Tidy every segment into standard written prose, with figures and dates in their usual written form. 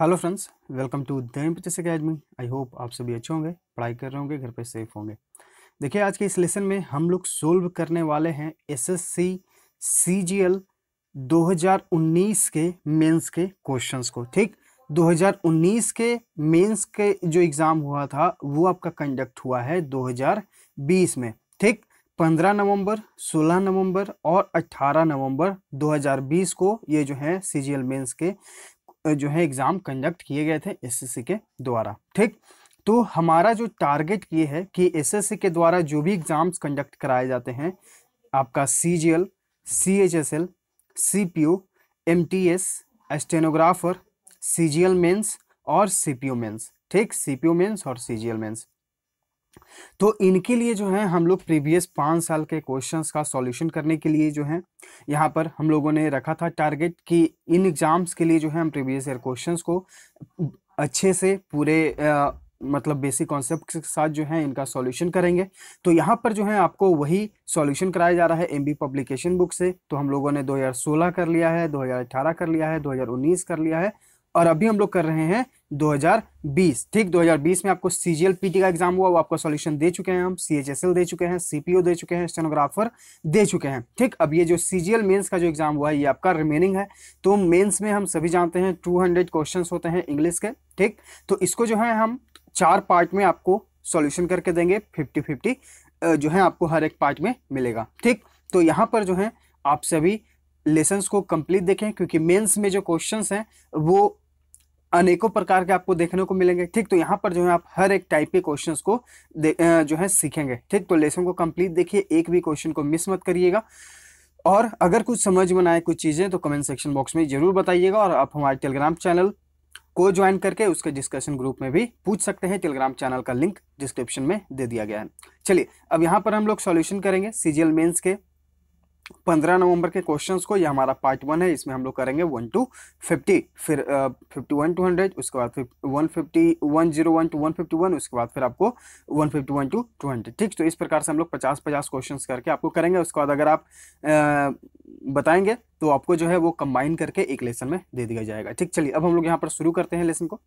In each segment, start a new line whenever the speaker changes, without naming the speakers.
Hello friends, welcome to the MPS academy. I hope आप सभी अच्छे होंगे, पढ़ाई कर रहे होंगे, घर पे सेफ होंगे। देखिए, आज के इस लेसन में हम लोग सोल्व करने वाले हैं एसएससी सीजीएल 2019 के मेंस के क्वेश्चंस को। ठीक, 2019 के मेंस के जो एग्ज़ाम हुआ था वो आपका कंडक्ट हुआ है 2020 में। ठीक, 15 नवंबर, 16 नवंबर और 18 नवंबर 2020 को ये जो है सीजीएल मेंस के जो है एग्ज़ाम कंडक्ट किए गए थे एसएससी के द्वारा। ठीक, तो हमारा जो टारगेट ये है कि एसएससी के द्वारा जो भी एग्ज़ाम्स कंडक्ट कराए जाते हैं, आपका CGL, CHSL, CPO, MTS, stenographer, CGL mains और सीपीओ मेंस। ठीक, सीपीओ मेंस और सीजीएल मेंस, तो इनके लिए जो है हम लोग प्रीवियस 5 साल के क्वेश्चंस का सॉल्यूशन करने के लिए जो है यहाँ पर हम लोगों ने रखा था टारगेट कि इन एग्जाम्स के लिए जो है हम प्रीवियस ईयर क्वेश्चंस को अच्छे से पूरे मतलब बेसिक कॉन्सेप्ट के साथ जो है इनका सॉल्यूशन करेंगे। तो यहाँ पर जो है आपको वही सॉल्यूशन कराया जा रहा है एमबी पब्लिकेशन बुक से। तो हम लोगों ने 2016 कर लिया है, 2018 कर लिया है, 2019 कर लिया है और अभी हम लोग कर रहे हैं 2020। ठीक, 2020 में आपको सीजीएल पीटी का एग्जाम हुआ, वो आपका सॉल्यूशन दे चुके हैं हम, सीएचएसएल दे चुके हैं, सीपीओ दे चुके हैं, स्टेनोग्राफर दे चुके हैं। ठीक, अब ये जो सीजीएल मेंस का जो एग्जाम हुआ है ये आपका रिमेनिंग है। तो मेंस में हम सभी जानते हैं 200 क्वेश्चंस होते हैं इंग्लिश के। ठीक, तो इसको जो है हम 4 पार्ट में आपको सॉल्यूशन करके देंगे, 50-50 जो है आपको हर एक पार्ट में मिलेगा। ठीक, तो यहाँ पर जो है आप सभी लेसन्स को कंप्लीट देखें, क्योंकि मेंस में जो क्वेश्चंस हैं वो अनेकों प्रकार के आपको देखने को मिलेंगे। ठीक, तो यहाँ पर जो है आप हर एक टाइप के क्वेश्चंस को जो है सीखेंगे। ठीक, तो लेसन को कंप्लीट देखिए, एक भी क्वेश्चन को मिस मत करिएगा। और अगर कुछ समझ में आए कुछ चीज़ें तो कमेंट सेक्शन बॉक्स में जरूर बताइएगा। और आप हमारे टेलीग्राम चैनल को ज्वाइन करके उसके डिस्कशन ग्रुप में भी पूछ सकते हैं। टेलीग्राम चैनल का लिंक डिस्क्रिप्शन में दे दिया गया है। चलिए, अब यहाँ पर हम लोग सॉल्यूशन करेंगे सीजीएल मेंस के 15 नवंबर के क्वेश्चंस को। ये हमारा पार्ट 1 है, इसमें हम लोग करेंगे 1 to 50, फिर 51 to 100, उसके बाद फिर 101 to 151, उसके बाद फिर आपको 151 to 200। ठीक, तो इस प्रकार से हम लोग 50-50 क्वेश्चंस करके आपको करेंगे। उसके बाद अगर आप बताएंगे तो आपको जो है वो कंबाइन करके एक लेसन में दे दिया जाएगा। ठीक, चलिए अब हम लोग यहाँ पर शुरू करते हैं लेसन को।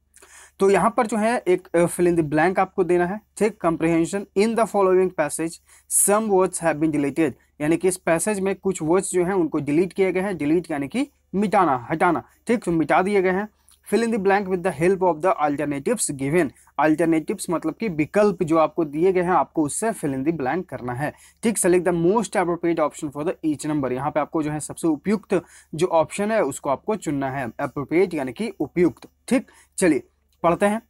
तो यहाँ पर जो है एक फिल इन द ब्लैंक आपको देना है। ठीक, comprehension in the following passage some words have been deleted, यानी कि इस पैसेज में कुछ वर्ड्स जो हैं उनको डिलीट किए गए हैं। डिलीट यानी कि मिटाना, हटाना। ठीक, तो मिटा दिए गए हैं। Fill in the blank with the help of the alternatives given. Alternatives मतलब कि विकल्प जो आपको दिए गए हैं, आपको उससे फिल इन द ब्लैंक करना है। ठीक, select the most appropriate option for the each number. यहाँ पे आपको जो है सबसे उपयुक्त जो ऑप्शन है उसको आपको चुनना है। एप्रोप्रिएट यानी कि उपयुक्त। ठीक, चलिए पढ़ते हैं।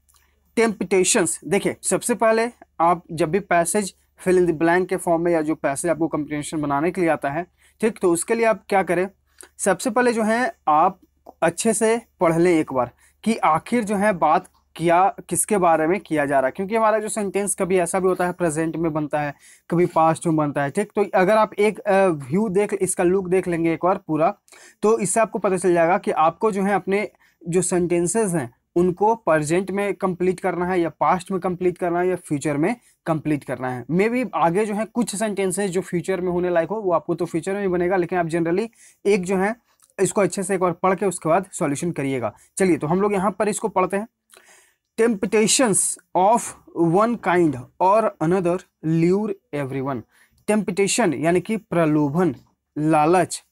टेम्पटेशंस, देखिए सबसे पहले आप जब भी passage fill in the blank के फॉर्म में या जो पैसेज आपको कंप्रिहेंशन बनाने के लिए आता है, ठीक, तो उसके लिए आप क्या करें, सबसे पहले जो है आप अच्छे से पढ़ लें एक बार कि आखिर जो है बात किया किसके बारे में किया जा रहा है। क्योंकि हमारा जो सेंटेंस कभी ऐसा भी होता है प्रेजेंट में बनता है, कभी पास्ट में बनता है। ठीक, तो अगर आप एक व्यू देख, इसका लुक देख लेंगे एक बार पूरा, तो इससे आपको पता चल जाएगा कि आपको जो है अपने जो सेंटेंसेस हैं उनको प्रेजेंट में कंप्लीट करना है या पास्ट में कंप्लीट करना है या फ्यूचर में कंप्लीट करना है। मे बी आगे जो है कुछ सेंटेंसेस जो फ्यूचर में होने लायक हो वो आपको तो फ्यूचर में ही बनेगा, लेकिन आप जनरली एक जो है इसको अच्छे से एक बार पढ़ के उसके बाद सॉल्यूशन करिएगा। चलिए, तो हम लोग यहाँ पर इसको पढ़ते हैं। टेम्पटेशंस ऑफ वन काइंड और अनदर ल्यूर एवरीवन। टेम्पटेशन यानी कि प्रलोभन, लालच,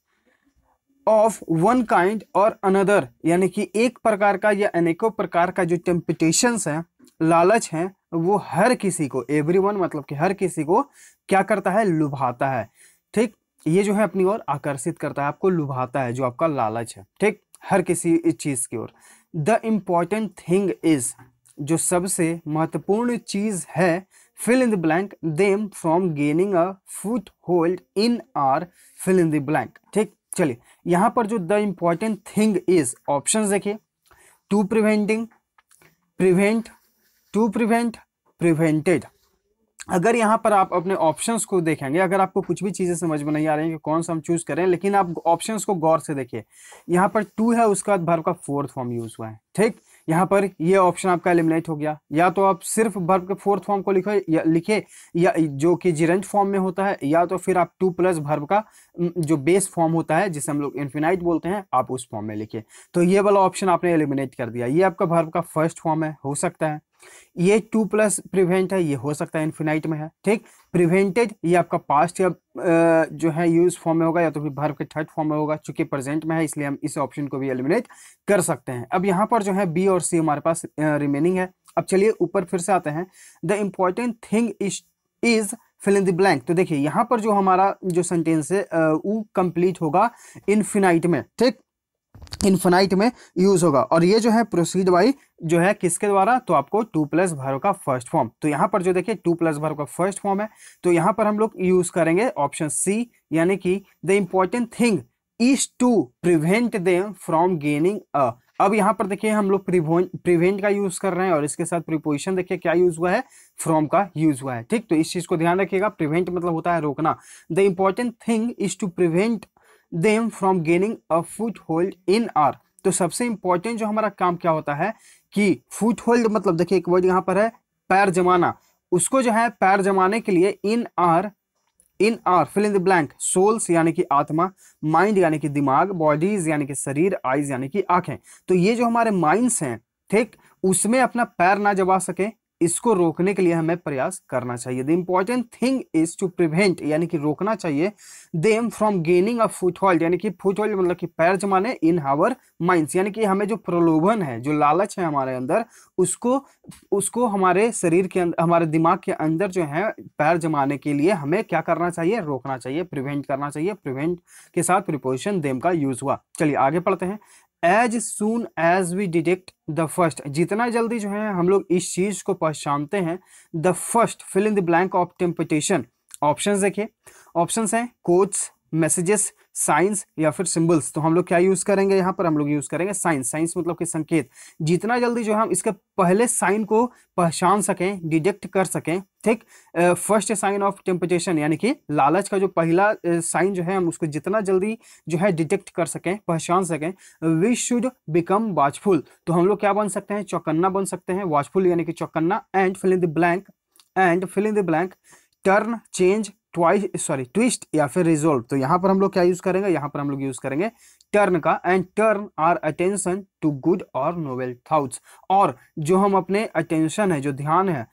ऑफ वन काइंड और अनदर यानी कि एक प्रकार का या अनेकों प्रकार का जो टेम्पटेशंस है, लालच है, वो हर किसी को, एवरीवन मतलब कि हर किसी को क्या करता है, लुभाता है। ठीक, ये जो है अपनी ओर आकर्षित करता है, आपको लुभाता है जो आपका लालच है। ठीक, हर किसी चीज की ओर। द इम्पॉर्टेंट थिंग इज, जो सबसे महत्वपूर्ण चीज है, fill in the blank them from gaining a foothold in are fill in the blank. ठीक, चलिए यहाँ पर जो the important thing is, options देखिए, to preventing, prevent, to prevent, prevented. अगर यहाँ पर आप अपने ऑप्शंस को देखेंगे, अगर आपको कुछ भी चीज़ें समझ में नहीं आ रही हैं कि कौन सा हम चूज करें, लेकिन आप ऑप्शंस को गौर से देखिए। यहाँ पर टू है, उसके बाद वर्ब का फोर्थ फॉर्म यूज हुआ है। ठीक, यहाँ पर ये ऑप्शन आपका एलिमिनेट हो गया। या तो आप सिर्फ वर्ब के फोर्थ फॉर्म को लिखे या जो कि जिरेंट फॉर्म में होता है, या तो फिर आप टू प्लस वर्ब का जो बेस फॉर्म होता है जिसे हम लोग इन्फिनाइट बोलते हैं, आप उस फॉर्म में लिखे। तो ये वाला ऑप्शन आपने एलिमिनेट कर दिया। ये आपका वर्ब का फर्स्ट फॉर्म है, हो सकता है। ये टू प्लस प्रिवेंट है, ये हो सकता है इन्फिनाइट में है, ठीक। प्रिवेंटेड ये आपका पास्ट या जो है यूज फॉर्म में होगा, या तो फिर वर्ब के थर्ड फॉर्म में होगा। चूंकि प्रेजेंट में है इसलिए हम इस ऑप्शन को भी एलिमिनेट कर सकते हैं। अब यहाँ पर जो है बी और सी हमारे पास रिमेनिंग है। अब चलिए ऊपर फिर से आते हैं। The important thing is fill in the blank. तो देखिए यहाँ पर जो हमारा जो सेंटेंस है वो कंप्लीट होगा इन्फिनाइट में, ठीक, इन्फिनाइट में यूज होगा। और ये जो है प्रोसीड बाई जो है किसके द्वारा, तो आपको टू प्लस वर्ब का फर्स्ट फॉर्म। तो यहाँ पर जो देखिए टू प्लस वर्ब का फर्स्ट फॉर्म है, तो यहाँ पर हम लोग यूज करेंगे ऑप्शन सी, यानी कि the important thing is to prevent them from gaining a. अब यहाँ पर देखिए हम लोग प्रिवेंट का यूज कर रहे हैं और इसके साथ प्रीपोजिशन देखिए क्या यूज हुआ है, फ्रॉम का यूज हुआ है, ठीक। तो इस चीज को ध्यान रखिएगा। प्रिवेंट मतलब होता है रोकना। The important thing is to prevent them from gaining a foothold in our. तो सबसे इंपॉर्टेंट जो हमारा काम क्या होता है कि फुट होल्ड मतलब देखिए एक वर्ड यहाँ पर है पैर जमाना, उसको जो है पैर जमाने के लिए in are fill in the blank, souls यानी कि आत्मा, माइंड यानी कि दिमाग, बॉडीज यानी कि शरीर, आईज यानी कि आंखें। तो ये जो हमारे माइंड्स हैं, ठीक, उसमें अपना पैर ना जमा सके, इसको रोकने के लिए हमें प्रयास करना चाहिए। The important thing is to prevent यानी कि रोकना चाहिए them from gaining a foothold, यानी कि फुटहोल्ड मतलब कि पैर जमाने इन आवर माइंड्स, यानी कि हमें जो प्रलोभन है, जो लालच है हमारे अंदर, उसको हमारे शरीर के अंदर, हमारे दिमाग के अंदर जो है पैर जमाने के लिए हमें क्या करना चाहिए, रोकना चाहिए, प्रिवेंट करना चाहिए। प्रिवेंट के साथ प्रीपोजिशन देम का यूज हुआ। चलिए आगे पढ़ते हैं। As soon as we detect the first, जितना जल्दी जो है हम लोग इस चीज को पहचानते हैं, the first fill in the blank of temptation. Options देखिए, ऑप्शंस हैं कोट्स, मैसेजेस, साइंस या फिर सिंबल्स। तो हम लोग क्या यूज करेंगे, यहाँ पर हम लोग यूज करेंगे साइंस। साइंस मतलब कि संकेत। जितना जल्दी जो हम इसके पहले साइन को पहचान सकें, डिटेक्ट कर सकें, ठीक। फर्स्ट साइन ऑफ टेम्पटेशन यानी कि लालच का जो पहला साइन जो है, हम उसको जितना जल्दी जो है डिटेक्ट कर सकें, पहचान सकें, वी शुड बिकम वॉचफुल। तो हम लोग क्या बन सकते हैं, चौकन्ना बन सकते हैं। वॉचफुल यानी कि चौकन्ना। And fill in the blank turn, change, twist या फिर रिजोल्व। तो यहाँ पर हम लोग क्या यूज करेंगे, यहाँ पर हम लोग यूज करेंगे टर्न का। And turn our attention to good और नोवेल थॉट्स। और जो हम अपने अटेंशन है, जो ध्यान है,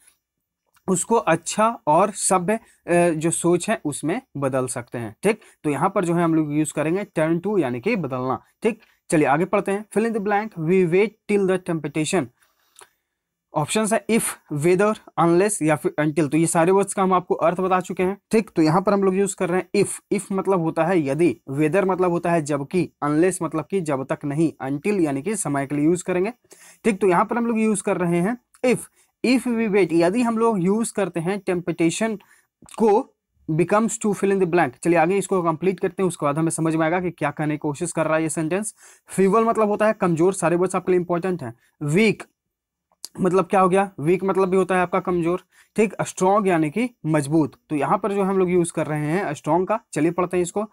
उसको अच्छा और सभ्य जो सोच है उसमें बदल सकते हैं, ठीक। तो यहाँ पर जो है हम लोग यूज करेंगे टर्न टू यानी कि बदलना, ठीक। चलिए आगे पढ़ते हैं। Fill in the blank we wait till the temptation. Option है इफ, वेदर, अनलेस या फिर अंटिल। तो ये सारे वर्ड्स का हम आपको अर्थ बता चुके हैं, ठीक। तो यहाँ पर हम लोग यूज कर रहे हैं इफ। इफ मतलब होता है यदि, वेदर मतलब होता है जबकि, अनलेस मतलब कि जब तक नहीं, अंटिल यानी कि समय के लिए यूज करेंगे, ठीक। तो यहाँ पर हम लोग यूज कर रहे हैं इफ वी वेट, यदि हम लोग यूज करते हैं टेम्पटेशन को, becomes too fill in the blank. चलिए आगे इसको कंप्लीट करते हैं, उसके बाद हमें समझ में आएगा कि क्या कहने की कोशिश कर रहा है ये सेंटेंस। फीबल मतलब होता है कमजोर, सारे वर्ड्स आपके लिए इंपॉर्टेंट है। वीक मतलब क्या हो गया, वीक मतलब भी होता है आपका कमजोर, ठीक। स्ट्रॉन्ग यानी कि मजबूत। तो यहाँ पर जो हम लोग यूज कर रहे हैं स्ट्रॉन्ग का। चलिए पढ़ते हैं इसको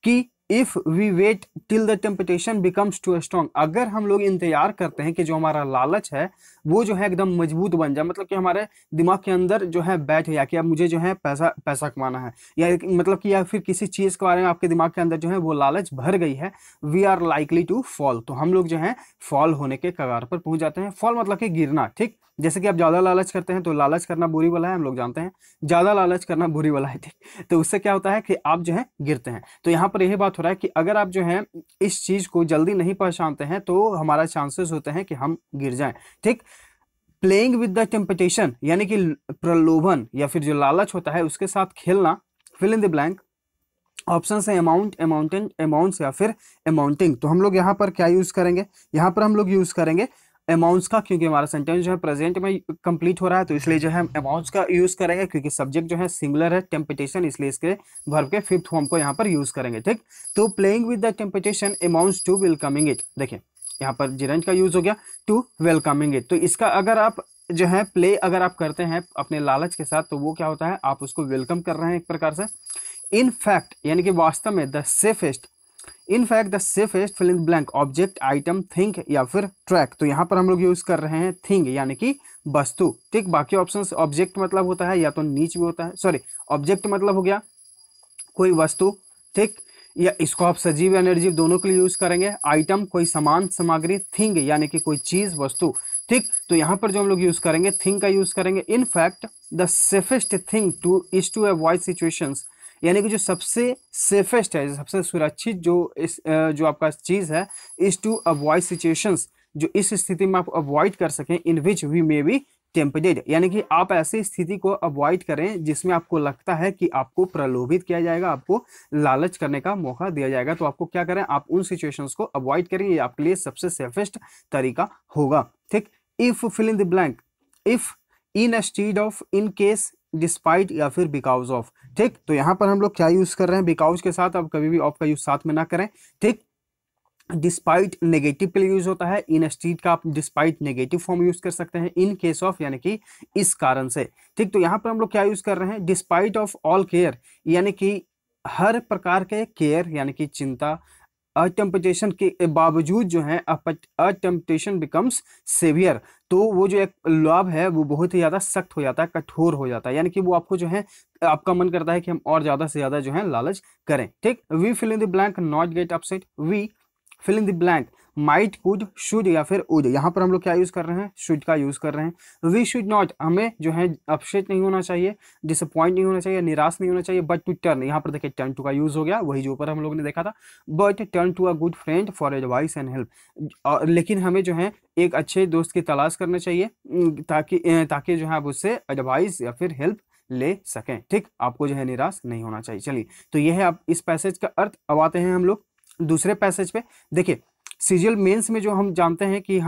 कि if we wait till the temptation becomes too strong. अगर हम लोग इंतजार करते हैं कि जो हमारा लालच है वो जो है एकदम मजबूत बन जाए, मतलब कि हमारे दिमाग के अंदर जो है बैठ या कि अब मुझे जो है पैसा कमाना है, या मतलब कि या फिर किसी चीज के बारे में आपके दिमाग के अंदर जो है वो लालच भर गई है, we are likely to fall. तो हम लोग जो है फॉल होने के कगार पर पहुंच जाते हैं। फॉल मतलब कि गिरना, ठीक। जैसे कि आप ज्यादा लालच करते हैं तो लालच करना बुरी वाला है, हम लोग जानते हैं, ज्यादा लालच करना बुरी वाला है, ठीक। तो उससे क्या होता है कि आप जो है गिरते हैं। तो यहाँ पर यही बात हो रहा है कि अगर आप जो है इस चीज को जल्दी नहीं पहचानते हैं तो हमारा चांसेस होते हैं कि हम गिर जाएं, ठीक। प्लेइंग विद द टेम्पटेशन यानी कि प्रलोभन या फिर जो लालच होता है उसके साथ खेलना। Fill in the blank. Option है अमाउंट, अमाउंटेंट, अमाउंट्स या फिर अमाउंटिंग। तो हम लोग यहाँ पर क्या यूज करेंगे, यहाँ पर हम लोग यूज करेंगे अमाउंट्स का, क्योंकि हमारा सेंटेंस जो है प्रेजेंट में कंप्लीट हो रहा है, तो इसलिए जो है अमाउंट्स का यूज करेंगे, क्योंकि सब्जेक्ट जो है सिंगुलर है टेम्पटेशन, इसलिए इसके वर्ब के फिफ्थ फॉर्म को यहाँ पर यूज करेंगे, ठीक। तो playing with the temptation amounts to welcoming it. देखिए यहाँ पर जिरेंट का यूज हो गया टू वेलकमिंग इट। तो इसका अगर आप जो है प्ले अगर आप करते हैं अपने लालच के साथ, तो वो क्या होता है, आप उसको वेलकम कर रहे हैं एक प्रकार से। इन फैक्ट यानी कि वास्तव में, the safest in fact the safest fill in blank object, item, thing या फिर ट्रैक। तो यहाँ पर हम लोग यूज कर रहे हैं थिंग यानी कि वस्तु, ठीक। बाकी ऑप्शंस ऑब्जेक्ट मतलब होता है या तो नीच भी होता है, सॉरी ऑब्जेक्ट मतलब हो गया कोई वस्तु, ठीक, या इसको आप सजीव या निर्जीव दोनों के लिए यूज करेंगे। आइटम कोई सामान सामग्री, थिंग यानी कि कोई चीज वस्तु, ठीक। तो यहाँ पर जो हम लोग यूज करेंगे थिंग का यूज करेंगे। In fact the safest thing to is to avoid situations, यानी कि जो सबसे सेफेस्ट है, सबसे सुरक्षित जो आपका चीज है, इज टू अवॉइड सिचुएशंस, जो इस स्थिति में आप अवॉइड कर सकें, in which we may be tempted, यानी कि आप ऐसी स्थिति को अवॉइड करें जिसमें आपको लगता है कि आपको प्रलोभित किया जाएगा, आपको लालच करने का मौका दिया जाएगा। तो आपको क्या करें, आप उन सिचुएशंस को अवॉइड करें, ये आपके लिए सबसे सेफेस्ट तरीका होगा, ठीक। If fill in the blank, if, instead of, in case, despite या फिर बिकॉज ऑफ, ठीक। तो यहाँ पर हम लोग क्या यूज कर रहे हैं, बिकॉज के साथ, अब कभी भी ऑफ का यूज साथ में ना करें, ठीक। डिस्पाइट नेगेटिव के लिए यूज होता है, इन स्टीड का आप डिस्पाइट नेगेटिव फॉर्म यूज कर सकते हैं, इन केस ऑफ यानी कि इस कारण से, ठीक। तो यहाँ पर हम लोग क्या यूज कर रहे हैं, डिस्पाइट ऑफ ऑल केयर, यानी कि हर प्रकार के केयर यानी कि चिंता, अटेम्पटेशन के बावजूद जो है अटेम्पटेशन बिकम्स सेवियर, तो वो जो एक लाभ है वो बहुत ही ज्यादा सख्त हो जाता है, कठोर हो जाता है, यानी कि वो आपको जो है, आपका मन करता है कि हम और ज्यादा से ज्यादा जो है लालच करें, ठीक। We fill in the blank not get upset, we fill in the blank might, could, should या फिर वुड। यहाँ पर हम लोग क्या यूज कर रहे हैं, शुड का यूज कर रहे हैं। वी शुड नॉट, हमें जो है अपसेट नहीं होना चाहिए, डिसअपॉइंट नहीं होना चाहिए, निराश नहीं होना चाहिए। बट टू टर्न, यहाँ पर देखिए टर्न टू का यूज हो गया, वही जो ऊपर हम लोग ने देखा था। But turn to a good friend for advice and help, लेकिन हमें जो है एक अच्छे दोस्त की तलाश करना चाहिए, ताकि जो है आप उससे एडवाइस या फिर हेल्प ले सकें, ठीक। आपको जो है निराश नहीं होना चाहिए। चलिए, तो यह है आप इस पैसेज का अर्थ। अब आते हैं हम लोग दूसरे पैसेज पे। देखिए, सीजीएल मेंस में जो हम जानते हैं कि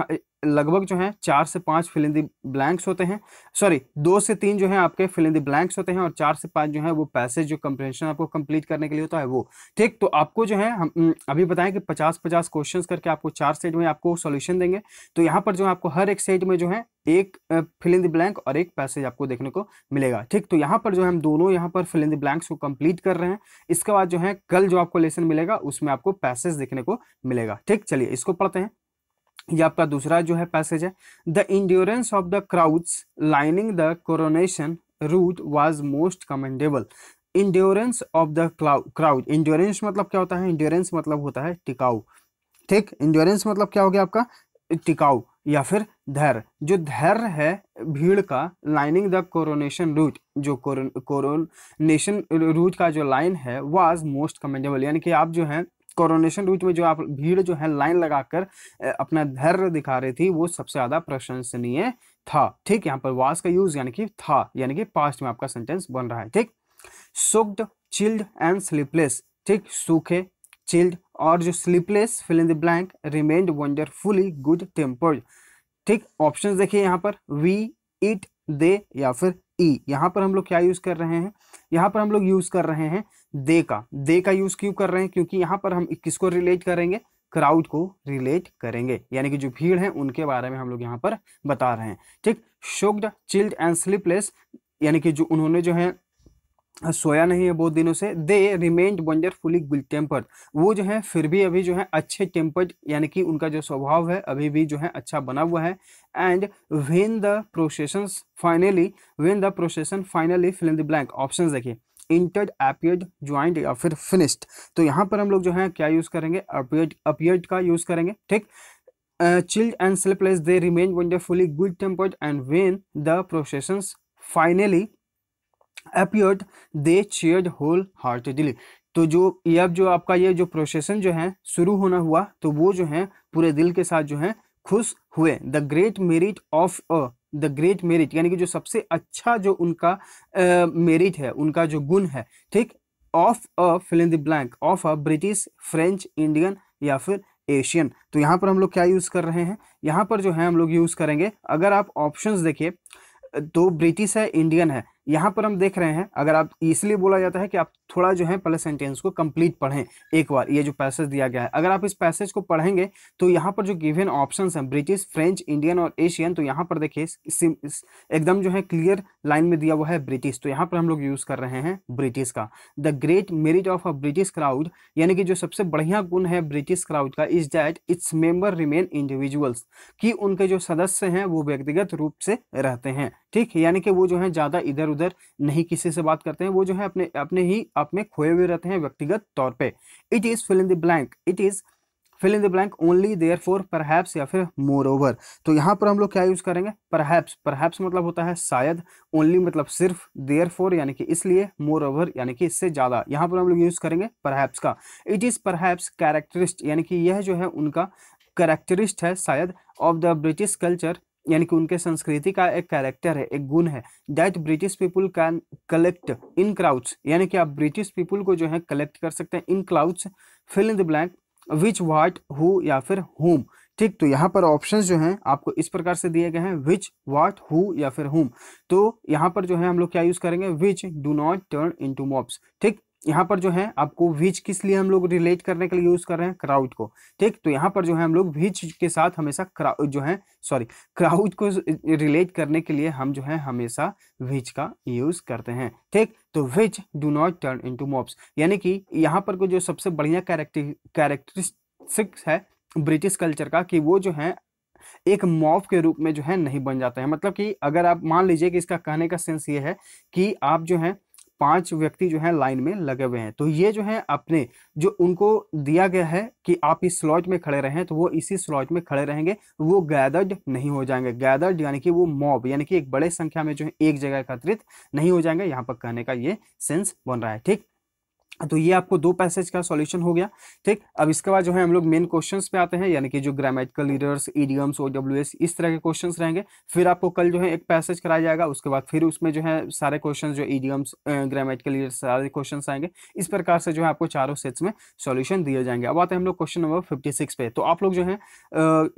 लगभग जो है 4 से 5 फिल इन द ब्लैंक्स होते हैं, सॉरी 2 से 3 जो है आपके फिल इन द ब्लैंक्स होते हैं, और 4 से 5 जो है वो पैसेज जो कंप्रेंशन आपको कंप्लीट करने के लिए होता है वो, ठीक। तो आपको जो है हम अभी बताएं कि 50-50 क्वेश्चंस करके आपको 4 सेट में आपको सॉल्यूशन देंगे। तो यहाँ पर जो है आपको हर एक सेट में जो है एक फिल इन द ब्लैंक और एक पैसेज आपको देखने को मिलेगा, ठीक। तो यहाँ पर जो है हम दोनों यहाँ पर फिल इन द ब्लैंक्स को कंप्लीट कर रहे हैं। इसके बाद जो है कल जो आपको लेसन मिलेगा उसमें आपको पैसेज देखने को मिलेगा, ठीक। चलिए इसको पढ़ते हैं। ये आपका दूसरा जो है पैसेज है। The endurance of the crowds lining the coronation route was most commendable. Endurance of the crowd, endurance मतलब क्या होता है, इंड्योरेंस मतलब होता है टिकाऊ, ठीक। इंड्योरेंस मतलब क्या हो गया आपका, टिकाऊ या फिर धैर्य। जो धैर्य है भीड़ का, लाइनिंग द कोरोनेशन रूट, जो कोरोनेशन रूट का जो लाइन है, वाज मोस्ट कमेंडेबल, यानी कि आप जो है कोरोनेशन रूट में जो आप भीड़ जो है लाइन लगाकर अपना धैर्य दिखा रही थी, वो सबसे ज्यादा प्रशंसनीय था, ठीक। यहाँ पर वाज का यूज यानी कि था, यानी कि पास्ट में आपका सेंटेंस बन रहा है, ठीक। सोक्ड, चिल्ड एंड स्लीपलेस, ठीक। सूखे, चिल्ड और जो sleepless, fill in the blank, remained wonderfully good tempered, ठीक। ऑप्शंस देखिए यहाँ पर, वी, इट, दे या फिर ई। यहाँ पर हम लोग क्या यूज कर रहे हैं, यहाँ पर हम लोग यूज कर रहे हैं दे का यूज क्यों कर रहे हैं, क्योंकि यहाँ पर हम किसको रिलेट करेंगे, क्राउड को रिलेट करेंगे, यानी कि जो भीड़ है उनके बारे में हम लोग यहाँ पर बता रहे हैं, ठीक। शोक्ड, चिल्ड एंड स्लीपलेस, यानी कि जो उन्होंने जो है सोया नहीं है बहुत दिनों से। दे रिमेन्ड वंडरफुली गुड टेम्पर्ड, वो जो है फिर भी अभी जो है अच्छे टेम्पर्ड, यानी कि उनका जो स्वभाव है अभी भी जो है अच्छा बना हुआ है। And when the procession finally fill in the blank, options देखिए, इंटर्ड, अपीयर्ड, ज्वाइंट या फिर फिनिश्ड। तो यहाँ पर हम लोग जो है क्या यूज करेंगे, अपीयर्ड का यूज करेंगे, ठीक। Chilled and sleepless, they remain wonderfully good tempered and when the processions finally appeared they cheered wholeheartedly। तो जो आपका ये जो प्रोसेशन जो है शुरू होना हुआ, तो वो जो है पूरे दिल के साथ जो है खुश हुए। द ग्रेट मेरिट यानी कि जो सबसे अच्छा जो उनका मेरिट है, उनका जो गुण है, ठीक। Of a fill in the blank, of a British, French, Indian या फिर एशियन। तो यहाँ पर हम लोग क्या यूज कर रहे हैं, यहाँ पर जो है हम लोग यूज करेंगे, अगर आप ऑप्शंस देखिए तो ब्रिटिश है, इंडियन है, यहाँ पर हम देख रहे हैं, अगर आप इसलिए बोला जाता है कि आप थोड़ा जो है पहले सेंटेंस को कंप्लीट पढ़ें एक बार, ये जो पैसेज दिया गया है अगर आप इस पैसेज को पढ़ेंगे तो यहाँ पर जो गिवन ऑप्शंस हैं ब्रिटिश, फ्रेंच, इंडियन और एशियन, तो यहाँ पर देखिए एकदम जो है क्लियर लाइन में दिया हुआ है ब्रिटिश, तो यहाँ पर हम लोग यूज कर रहे हैं ब्रिटिश का। The great merit of a British crowd, यानी कि जो सबसे बढ़िया गुण है ब्रिटिश क्राउड का, is that its member remain individuals, कि उनके जो सदस्य हैं वो व्यक्तिगत रूप से रहते हैं, ठीक, यानी कि वो जो है ज्यादा इधर उधर नहीं किसी से बात करते हैं, वो जो है अपने अपने ही आप में खोए हुए रहते हैं व्यक्तिगत तौर पे। It is fill in the blank, it is fill in the blank only, therefore, perhaps या फिर मोर ओवर, तो यहाँ पर हम लोग क्या यूज करेंगे, परहैप्स, परहैप्स मतलब होता है शायद, ओनली मतलब सिर्फ, देयरफॉर यानी कि इसलिए, मोर ओवर यानी कि इससे ज्यादा, यहाँ पर हम लोग यूज करेंगे परहैप्स का। इट इज परहैप्स कैरेक्टरिस्ट, यानी कि यह जो है उनका कैरेक्टरिस्ट है शायद, ऑफ द ब्रिटिश कल्चर, यानी कि उनके संस्कृति का एक कैरेक्टर है, एक गुण है, that British people can collect in crowds, यानी कि आप ब्रिटिश पीपुल को जो है कलेक्ट कर सकते हैं in crowds, fill in the blank, which, what, who या फिर हुम, ठीक, तो यहाँ पर ऑप्शंस जो हैं आपको इस प्रकार से दिए गए हैं, विच, व्हाट, हु या फिर हुम, तो यहाँ पर जो है हम लोग क्या यूज करेंगे, which do not turn into mobs, ठीक, यहाँ पर जो है आपको विच किस लिए हम लोग रिलेट करने के लिए यूज कर रहे हैं, क्राउड को, ठीक, तो यहाँ पर जो है हम लोग विच के साथ हमेशा क्राउड जो है क्राउड को रिलेट करने के लिए हम जो है हमेशा विच का यूज करते हैं, ठीक, तो which do not turn into mobs, यानी कि यहाँ पर को जो सबसे बढ़िया कैरेक्टरिस्टिक्स है ब्रिटिश कल्चर का, कि वो जो है एक मॉब के रूप में जो है नहीं बन जाता है, मतलब कि अगर आप मान लीजिए कि इसका कहने का सेंस ये है कि आप जो है 5 व्यक्ति जो है लाइन में लगे हुए हैं, तो ये जो है अपने जो उनको दिया गया है कि आप इस स्लॉट में खड़े रहें, तो वो इसी स्लॉट में खड़े रहेंगे, वो गैदर्ड नहीं हो जाएंगे, गैदर्ड यानी कि वो मॉब, यानी कि एक बड़े संख्या में जो है एक जगह एकत्रित नहीं हो जाएंगे, यहाँ पर कहने का ये सेंस बन रहा है, ठीक, तो ये आपको 2 पैसेज का सॉल्यूशन हो गया, ठीक। अब इसके बाद जो है हम लोग मेन क्वेश्चंस पे आते हैं, यानी कि जो ग्रामेटिकल एरर्स, इडियम्स, ओडब्ल्यूएस, इस तरह के क्वेश्चंस रहेंगे। फिर आपको कल जो है एक पैसेज कराया जाएगा, उसके बाद फिर उसमें जो है सारे क्वेश्चंस जो इडियम्स, ग्रामेटिकल एरर्स, सारे क्वेश्चंस आएंगे। इस प्रकार से जो है आपको चारों सेट्स में सॉल्यूशन दिए जाएंगे। अब आते हैं हम लोग क्वेश्चन नंबर 56 पे। तो आप लोग जो है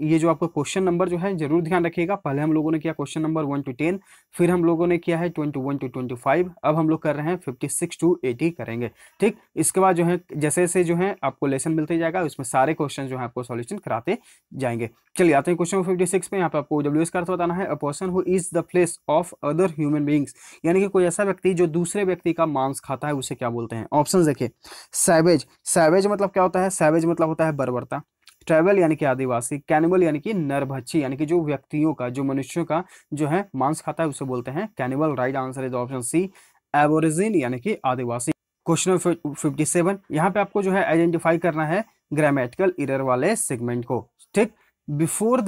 ये जो आपको क्वेश्चन नंबर जो है जरूर ध्यान रखिएगा। पहले हम लोगों ने किया क्वेश्चन नंबर 1 to 10, फिर हम लोगों ने किया है 21 to 25, अब हम लोग कर रहे हैं 56 to 80 करेंगे, ठीक। इसके बाद जो है जैसे जैसे जो है आपको लेसन मिलते जाएगा, उसमें सारे क्वेश्चन जो है आपको सॉल्यूशन कराते जाएंगे। चलिए आते हैं क्वेश्चन 56 पे। यहाँ पे आपको डब्ल्यूएस का अर्थ बताना है। A person who is the flesh of other human beings, यानी कि कोई ऐसा व्यक्ति जो दूसरे व्यक्ति का मांस खाता है, उसे क्या बोलते हैं? ऑप्शन देखिए, सैवेज, सैवेज मतलब क्या होता है? सैवेज मतलब होता है बर्बरता। ट्राइबल यानी कि आदिवासी। कैनिबल यानी कि नरभक्षी, यानी कि जो व्यक्तियों का, जो मनुष्यों का जो है मांस खाता है, उसे बोलते हैं cannibal. Right answer is option C, aborigine यानी कि आदिवासी। क्वेश्चन 57, यहाँ पे आपको जो है आइडेंटिफाई करना है ग्रामेटिकल एरर वाले सेगमेंट को, ठीक। Before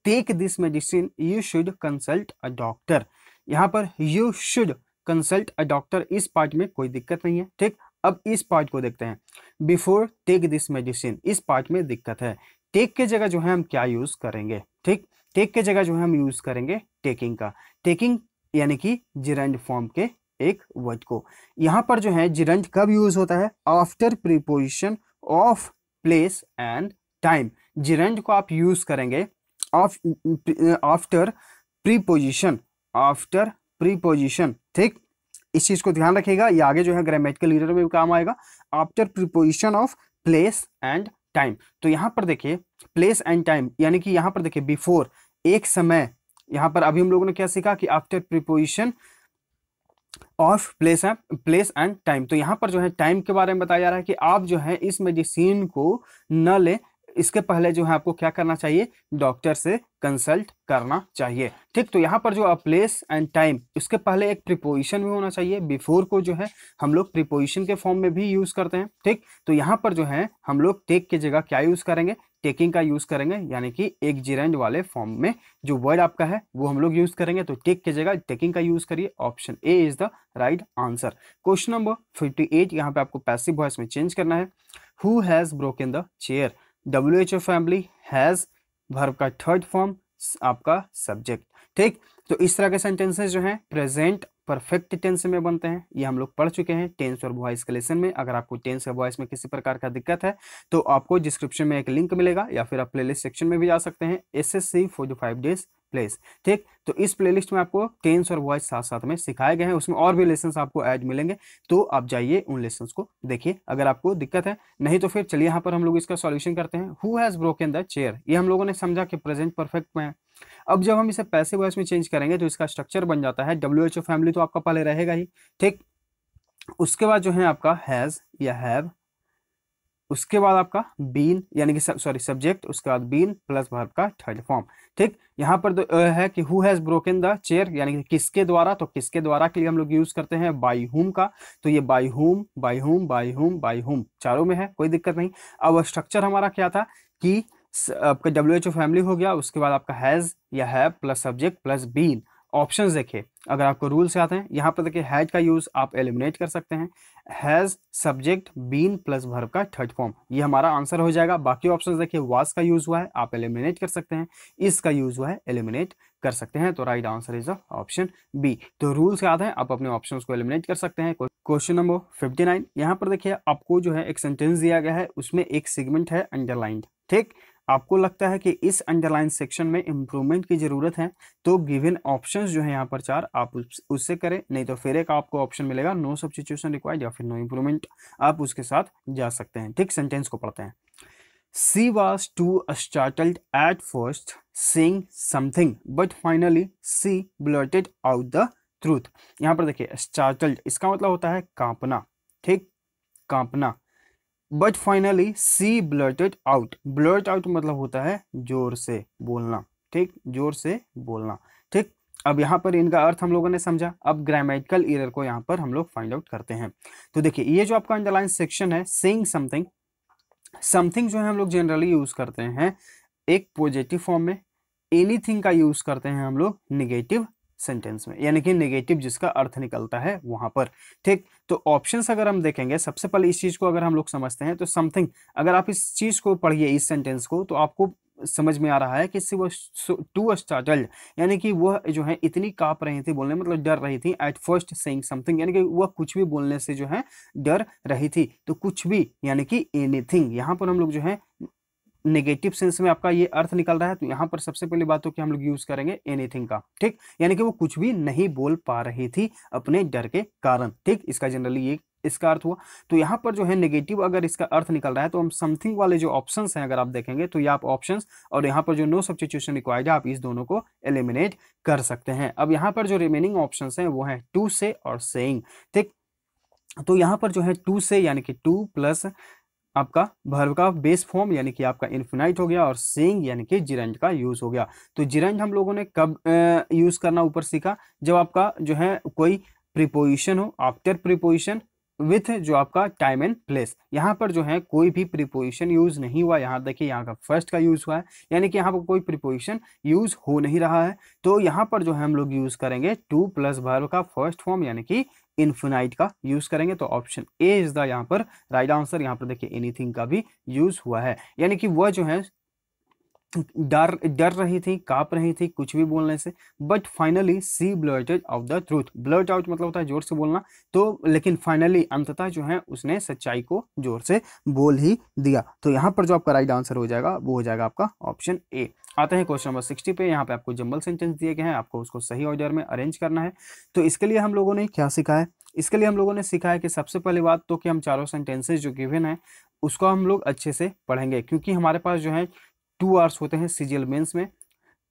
take this medicine you should consult a doctor. यहाँ पर you should consult a doctor, इस पार्ट में कोई दिक्कत नहीं है, ठीक। अब इस पार्ट को देखते हैं, बिफोर टेक दिस मेडिसिन, इस पार्ट में दिक्कत है। टेक के जगह जो है हम क्या यूज करेंगे, ठीक। टेक के जगह जो है हम यूज करेंगे टेकिंग का। टेकिंग यानी कि जिरंड फॉर्म के एक वर्ड को। यहां पर जो है जिरंड कब यूज होता है? After preposition of place and time. Gerund को आप यूज करेंगे आफ्टर प्रीपोजिशन, आफ्टर प्रीपोजिशन, ठीक। इस चीज को ध्यान रखिएगा, ये आगे जो है ग्रामेटिकल एरर में भी काम आएगा। After preposition of place and time. तो यहां पर देखिए प्लेस एंड टाइम, यानी कि यहां पर देखिए बिफोर, एक समय। यहां पर अभी हम लोगों ने क्या सीखा कि after preposition of place and time. तो यहाँ पर जो है टाइम के बारे में बताया जा रहा है कि आप जो है इस मेडिसिन को न ले, इसके पहले जो है आपको क्या करना चाहिए? डॉक्टर से कंसल्ट करना चाहिए, ठीक। तो यहाँ पर जो प्लेस एंड टाइम, उसके पहले एक प्रीपोजिशन भी होना चाहिए। बिफोर को जो है हम लोग प्रीपोजिशन के फॉर्म में भी यूज करते हैं, ठीक। तो यहाँ पर जो है हम लोग टेक की जगह क्या यूज करेंगे? टेकिंग का यूज करेंगे, यानी कि एक जिरेंड वाले फॉर्म में जो वर्ड आपका है वो हम लोग यूज करेंगे। तो टेक की जगह टेकिंग का यूज करिए। Option A is the right answer. Question number 58, यहाँ पे आपको पैसिव वॉइस में चेंज करना है। Who has broken the chair? WHO family, has verb का थर्ड फॉर्म, आपका सब्जेक्ट, ठीक। तो इस तरह के सेंटेंसेस जो हैं प्रेजेंट परफेक्ट टेंस में बनते हैं। ये हम लोग पढ़ चुके हैं टेंस और वॉइस के लेसन में। अगर आपको टेंस और वॉइस में किसी प्रकार का दिक्कत है तो आपको डिस्क्रिप्शन में एक लिंक मिलेगा, या फिर आप प्लेलिस्ट सेक्शन में भी जा सकते हैं। SSC 45 days place. ठीक, तो इस प्लेलिस्ट में आपको टेंस और वॉइस साथ साथ में सिखाए गए हैं, उसमें और भी लेसन्स आपको ऐड मिलेंगे, तो आप जाइए उन लेसन्स को देखिए अगर आपको दिक्कत है। नहीं तो फिर चलिए यहाँ पर हम लोग इसका सॉल्यूशन करते हैं। Who has broken the chair, ये हम लोगों ने समझा कि प्रेजेंट परफेक्ट में है। अब जब हम इसे पैसिव वॉइस में चेंज करेंगे तो इसका स्ट्रक्चर बन जाता है WHO फैमिली तो आपका पहले रहेगा ही। ठीक, उसके बाद जो है आपका हैज़ या हैव, उसके बाद आपका बीन यानी कि सॉरी सब्जेक्ट, उसके बाद बीन प्लस वर्ब का थर्ड फॉर्म। ठीक, यहाँ पर है कि who has broken the chair यानी कि किसके द्वारा, तो किसके द्वारा के लिए हम लोग यूज करते हैं बाय हुम का, तो ये by whom by whom by whom by whom चारों में है, कोई दिक्कत नहीं। अब स्ट्रक्चर हमारा क्या था कि आपका WHO फैमिली हो गया, उसके बाद आपका हैज या have plus subject plus been. Options देखिए अगर आपको रूल से आते हैं, यहाँ पर देखिए हैज का यूज आप एलिमिनेट कर सकते हैं, has subject been plus verb का थर्ड फॉर्म, ये हमारा आंसर हो जाएगा। बाकी ऑप्शंस देखिए वाज का यूज हुआ है आप एलिमिनेट कर सकते हैं, इसका यूज हुआ है एलिमिनेट कर सकते हैं, तो right answer is option B. तो रूल से आता है आप अपने ऑप्शंस को एलिमिनेट कर सकते हैं। क्वेश्चन नंबर 59, यहाँ पर देखिए आपको जो है एक सेंटेंस दिया गया है, उसमें एक सेगमेंट है अंडरलाइंड। ठीक, आपको लगता है कि इस अंडरलाइन सेक्शन में इंप्रूवमेंट की जरूरत है, तो गिवन ऑप्शंस जो है यहाँ पर 4 आप उससे करें, नहीं तो फिर एक आपको ऑप्शन मिलेगा नो सब्स्टिट्यूशन रिक्वायर्ड या फिर नो इंप्रूवमेंट, आप उसके साथ जा सकते हैं। ठीक, सेंटेंस को पढ़ते हैं। She was too startled at first saying something, but finally she blurted out the truth। यहाँ पर देखिए startled इसका मतलब होता है कांपना। ठीक, कांपना। But finally she blurted out, blurt out मतलब होता है जोर से बोलना। ठीक, जोर से बोलना। ठीक, अब यहाँ पर इनका अर्थ हम लोगों ने समझा, अब ग्रामेटिकल एरर को यहाँ पर हम लोग फाइंड आउट करते हैं। तो देखिए ये जो आपका अंडरलाइन सेक्शन है, सेइंग समथिंग, समथिंग जो है हम लोग जनरली यूज करते हैं एक पॉजिटिव फॉर्म में, एनीथिंग का यूज करते हैं हम लोग निगेटिव सेंटेंस में, यानी कि नेगेटिव जिसका अर्थ निकलता है वहां पर। ठीक, तो ऑप्शंस अगर हम देखेंगे, सबसे पहले इस चीज को अगर हम लोग समझते हैं तो समथिंग, अगर आप इस चीज को पढ़िए इस सेंटेंस को, तो आपको समझ में आ रहा है कि वो टू स्टार्टल्ड यानी कि वह जो है इतनी कांप रही थी बोलने, मतलब डर रही थी, एट फर्स्ट सेइंग समथिंग यानी कि वह कुछ भी बोलने से जो है डर रही थी, तो कुछ भी यानी कि एनीथिंग, यहाँ पर हम लोग जो है नेगेटिव सेंस में आपका ये अर्थ निकल रहा है, तो यहाँ पर सबसे पहली बात तो कि हम लोग यूज करेंगे एनीथिंग का। ठीक, यानी कि वो कुछ भी नहीं बोल पा रही थी अपने डर के कारण। ठीक, इसका जनरली ये इसका अर्थ हुआ। तो यहाँ पर जो है नेगेटिव अगर इसका अर्थ निकल रहा है, तो हम समथिंग वाले जो ऑप्शंस हैं अगर आप देखेंगे, तो ये आप ऑप्शंस और यहाँ पर जो नो सब्स्टिट्यूशन रिक्वायर्ड है, आप इस दोनों को एलिमिनेट कर सकते हैं। अब यहाँ पर जो रिमेनिंग ऑप्शंस हैं वो है टू से और सेइंग। ठीक, तो यहाँ पर जो है टू से यानी कि टू प्लस आपका वर्ब का बेस फॉर्म यानी कि आपका इन्फिनाइट हो गया, और सेइंग यानी कि जिरेंट का यूज हो गया। तो जिरेंट हम लोगों ने कब यूज करना ऊपर सीखा, जब आपका जो है कोई प्रीपोजिशन हो, आफ्टर प्रीपोजिशन विथ जो आपका टाइम एंड प्लेस। यहाँ पर जो है कोई भी प्रीपोजिशन यूज नहीं हुआ, यहाँ देखिए यहाँ का फर्स्ट का यूज हुआ है, यानी कि यहाँ पर कोई प्रीपोजिशन यूज हो नहीं रहा है, तो यहाँ पर जो है हम लोग यूज करेंगे टू प्लस वर्ब का फर्स्ट फॉर्म यानी कि इन्फिनाइट का यूज करेंगे। तो ऑप्शन ए इज द यहाँ पर राइट आंसर। यहाँ पर देखिए एनीथिंग का भी यूज हुआ है, यानी कि वह जो है डर रही थी, कांप रही थी कुछ भी बोलने से, but finally she blurted out the truth. Blurt out मतलब होता है जोर से बोलना, तो लेकिन फाइनली अंततः जो है उसने सच्चाई को जोर से बोल ही दिया। तो यहाँ पर जो आपका राइट आंसर हो जाएगा वो हो जाएगा आपका ऑप्शन ए। आते हैं क्वेश्चन नंबर 60 पे। यहाँ पे आपको जंबल सेंटेंस दिए गए हैं, आपको उसको सही ऑर्डर में अरेंज करना है। तो इसके लिए हम लोगों ने क्या सीखा है, इसके लिए हम लोगों ने सीखा है कि सबसे पहली बात तो कि हम चारों सेंटेंसेस जो गिवन है उसको हम लोग अच्छे से पढ़ेंगे, क्योंकि हमारे पास जो है 2 आवर्स होते हैं सीजीएल मेंस में,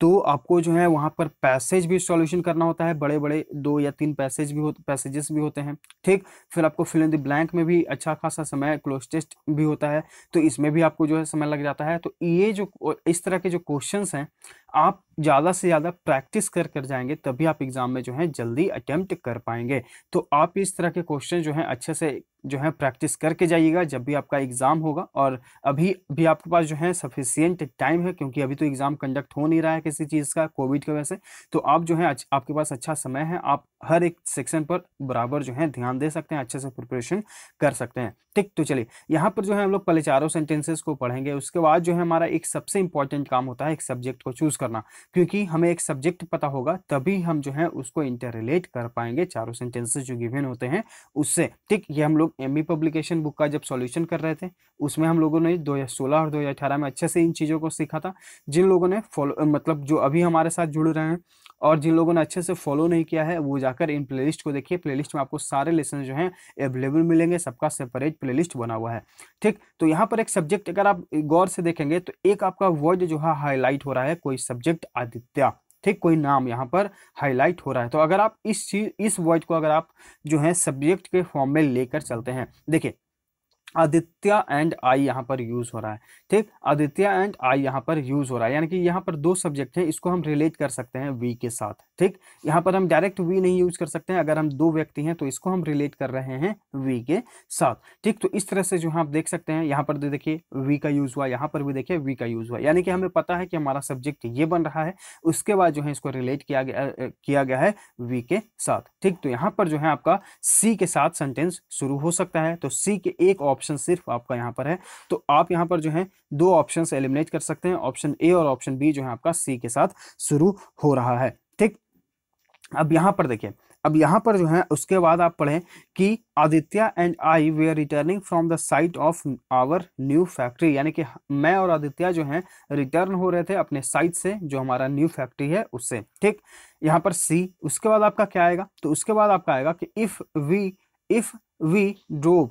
तो आपको जो है वहाँ पर पैसेज भी सॉल्यूशन करना होता है, बड़े बड़े 2 या 3 पैसेजेस भी होते हैं। ठीक, फिर आपको फिल इन द ब्लैंक में भी अच्छा खासा समय, क्लोज टेस्ट भी होता है, तो इसमें भी आपको जो है समय लग जाता है। तो ये जो इस तरह के जो क्वेश्चंस हैं आप ज़्यादा से ज़्यादा प्रैक्टिस कर जाएंगे, तभी आप एग्जाम में जो है जल्दी अटेम्प्ट कर पाएंगे। तो आप इस तरह के क्वेश्चन जो है अच्छे से जो है प्रैक्टिस करके जाइएगा जब भी आपका एग्जाम होगा। और अभी भी आपके पास जो है सफिशियंट टाइम है, क्योंकि अभी तो एग्जाम कंडक्ट हो नहीं रहा है किसी चीज़ का, कोविड की वजह से। तो आप जो है आपके पास अच्छा समय है, आप हर एक सेक्शन पर बराबर जो है ध्यान दे सकते हैं, अच्छे से प्रिपरेशन कर सकते हैं। ठीक, तो चलिए यहाँ पर जो है हम लोग पहले चारों सेंटेंसेस को पढ़ेंगे, उसके बाद जो है हमारा एक सबसे इंपॉर्टेंट काम होता है एक सब्जेक्ट को चूज करना, क्योंकि हमें एक सब्जेक्ट पता होगा तभी हम जो है उसको इंटर रिलेट कर पाएंगे चारों सेंटेंसेस जो गिवन होते हैं उससे। ठीक, ये हम लोग एमई पब्लिकेशन बुक का जब सॉल्यूशन कर रहे थे उसमें हम लोगों ने 2016 और 2018 में अच्छे से इन चीज़ों को सीखा था। जिन लोगों ने फॉलो मतलब जो अभी हमारे साथ जुड़ रहे हैं और जिन लोगों ने अच्छे से फॉलो नहीं किया है वो जाकर इन प्लेलिस्ट को देखिए, प्लेलिस्ट में आपको सारे लेसन जो हैं अवेलेबल मिलेंगे, सबका सेपरेट प्लेलिस्ट बना हुआ है। ठीक, तो यहाँ पर एक सब्जेक्ट अगर आप गौर से देखेंगे तो एक आपका वर्ड जो है हाईलाइट हो रहा है, कोई सब्जेक्ट आदित्य। ठीक, कोई नाम यहाँ पर हाईलाइट हो रहा है। तो अगर आप इस वर्ड को अगर आप जो है सब्जेक्ट के फॉर्म में लेकर चलते हैं, देखिए आदित्य एंड आई यहाँ पर यूज हो रहा है। ठीक, आदित्य एंड आई यहाँ पर यूज हो रहा है, यानी कि यहाँ पर दो सब्जेक्ट हैं, इसको हम रिलेट कर सकते हैं वी के साथ। ठीक, यहाँ पर हम डायरेक्ट वी नहीं यूज कर सकते हैं, अगर हम दो व्यक्ति हैं तो इसको हम रिलेट कर रहे हैं वी के साथ। ठीक, तो इस तरह से जो है आप देख सकते हैं यहाँ पर देखिए वी का यूज हुआ, यहाँ पर भी देखिए वी का यूज हुआ, यानी कि हमें पता है कि हमारा सब्जेक्ट ये बन रहा है, उसके बाद जो है इसको रिलेट किया गया है वी के साथ। ठीक, तो यहाँ पर जो है आपका सी के साथ सेंटेंस शुरू हो सकता है, तो सी के एक ऑप्शन सिर्फ आपका यहाँ पर है, तो आप यहाँ पर जो है दो ऑप्शंस एलिमिनेट कर सकते हैं, ऑप्शन ए और ऑप्शन बी जो है आपका सी के साथ शुरू हो रहा है। ठीक, अब यहाँ पर देखिए, अब यहाँ पर जो है उसके बाद आप पढ़ें कि Aditya and I we are returning from the site of our new factory, यानी कि मैं और आदित्य जो है रिटर्न हो रहे थे अपने साइट से, जो हमारा न्यू फैक्ट्री है उससे। ठीक, यहाँ पर सी, उसके बाद आपका क्या आएगा, तो उसके बाद आपका आएगा कि इफ वी ड्रोव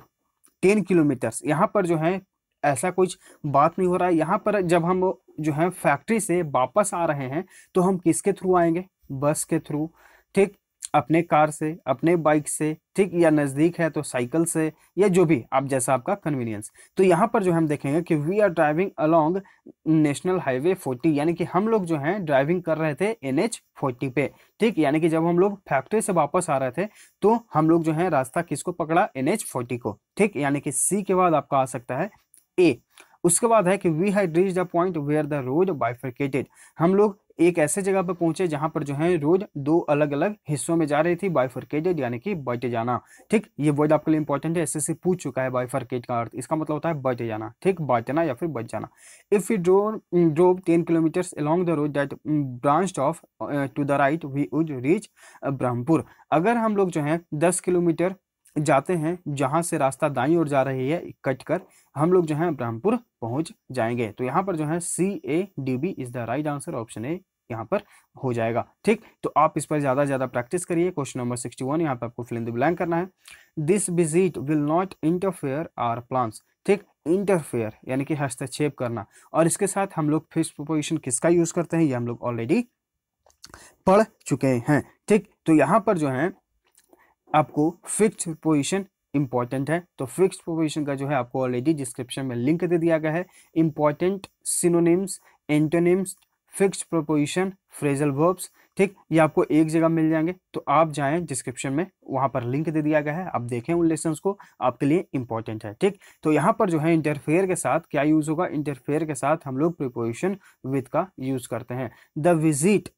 10 किलोमीटर्स। यहाँ पर जो है ऐसा कुछ बात नहीं हो रहा है, यहाँ पर जब हम जो है फैक्ट्री से वापस आ रहे हैं तो हम किसके थ्रू आएंगे, बस के थ्रू। ठीक, अपने कार से, अपने बाइक से, ठीक, या नज़दीक है तो साइकिल से, या जो भी आप जैसा आपका कन्वीनियंस। तो यहाँ पर जो हम देखेंगे कि we are driving along national highway 40, यानी कि हम लोग जो हैं ड्राइविंग कर रहे थे NH 40 पे। ठीक, यानी कि जब हम लोग फैक्ट्री से वापस आ रहे थे तो हम लोग जो है रास्ता किसको पकड़ा, NH 40 को। ठीक, यानी कि सी के बाद आपका आ सकता है ए। उसके बाद है कि we had reached the point where the road bifurcated, हम लोग एक ऐसे जगह पर पहुंचे जहां पर जो है रोड दो अलग अलग हिस्सों में जा रही थी, बाइफरकेटेड यानी कि बट जाना। ठीक, ये वर्ड आपके लिए इंपॉर्टेंट है, एसएससी पूछ चुका है बाइफरकेट का अर्थ, इसका मतलब होता है बट जाना। ठीक, बांटना या फिर बच जाना। If we drove 10 kilometres along the road that branched off to the right we would reach Brahmapur, अगर हम लोग जो है 10 किलोमीटर जाते हैं जहां से रास्ता दाईं ओर जा रही है कट कर, हम लोग जो है ब्रह्मपुर पहुंच जाएंगे। तो यहाँ पर जो है CADB is the right answer, option A यहाँ पर हो जाएगा। ठीक, तो आप इस पर ज्यादा प्रैक्टिस करिए। क्वेश्चन नंबर 61 यहाँ पे आपको फिल इन द ब्लैंक करना है। This visit will not interfere our plans. ठीक, इंटरफेयर यानी कि हस्तक्षेप करना, और इसके साथ हम लोग फिक्स्ड प्रीपोजिशन किसका यूज करते हैं ये हम लोग ऑलरेडी पढ़ चुके हैं। ठीक, तो यहाँ पर जो है आपको फिक्स्ड पोजीशन इंपॉर्टेंट है, तो फिक्स्ड पोजीशन का जो है आपको ऑलरेडी डिस्क्रिप्शन में लिंक दे दिया गया है। Important synonyms, antonyms, fixed preposition, phrasal verbs. ठीक, ये आपको एक जगह मिल जाएंगे, तो आप जाएं डिस्क्रिप्शन में, वहां पर लिंक दे दिया गया है, आप देखें उन लेसन्स को, आपके लिए इंपॉर्टेंट है। ठीक, तो यहाँ पर जो है इंटरफेयर के साथ क्या यूज होगा, इंटरफेयर के साथ हम लोग प्रीपोजिशन विद का यूज करते हैं। The visit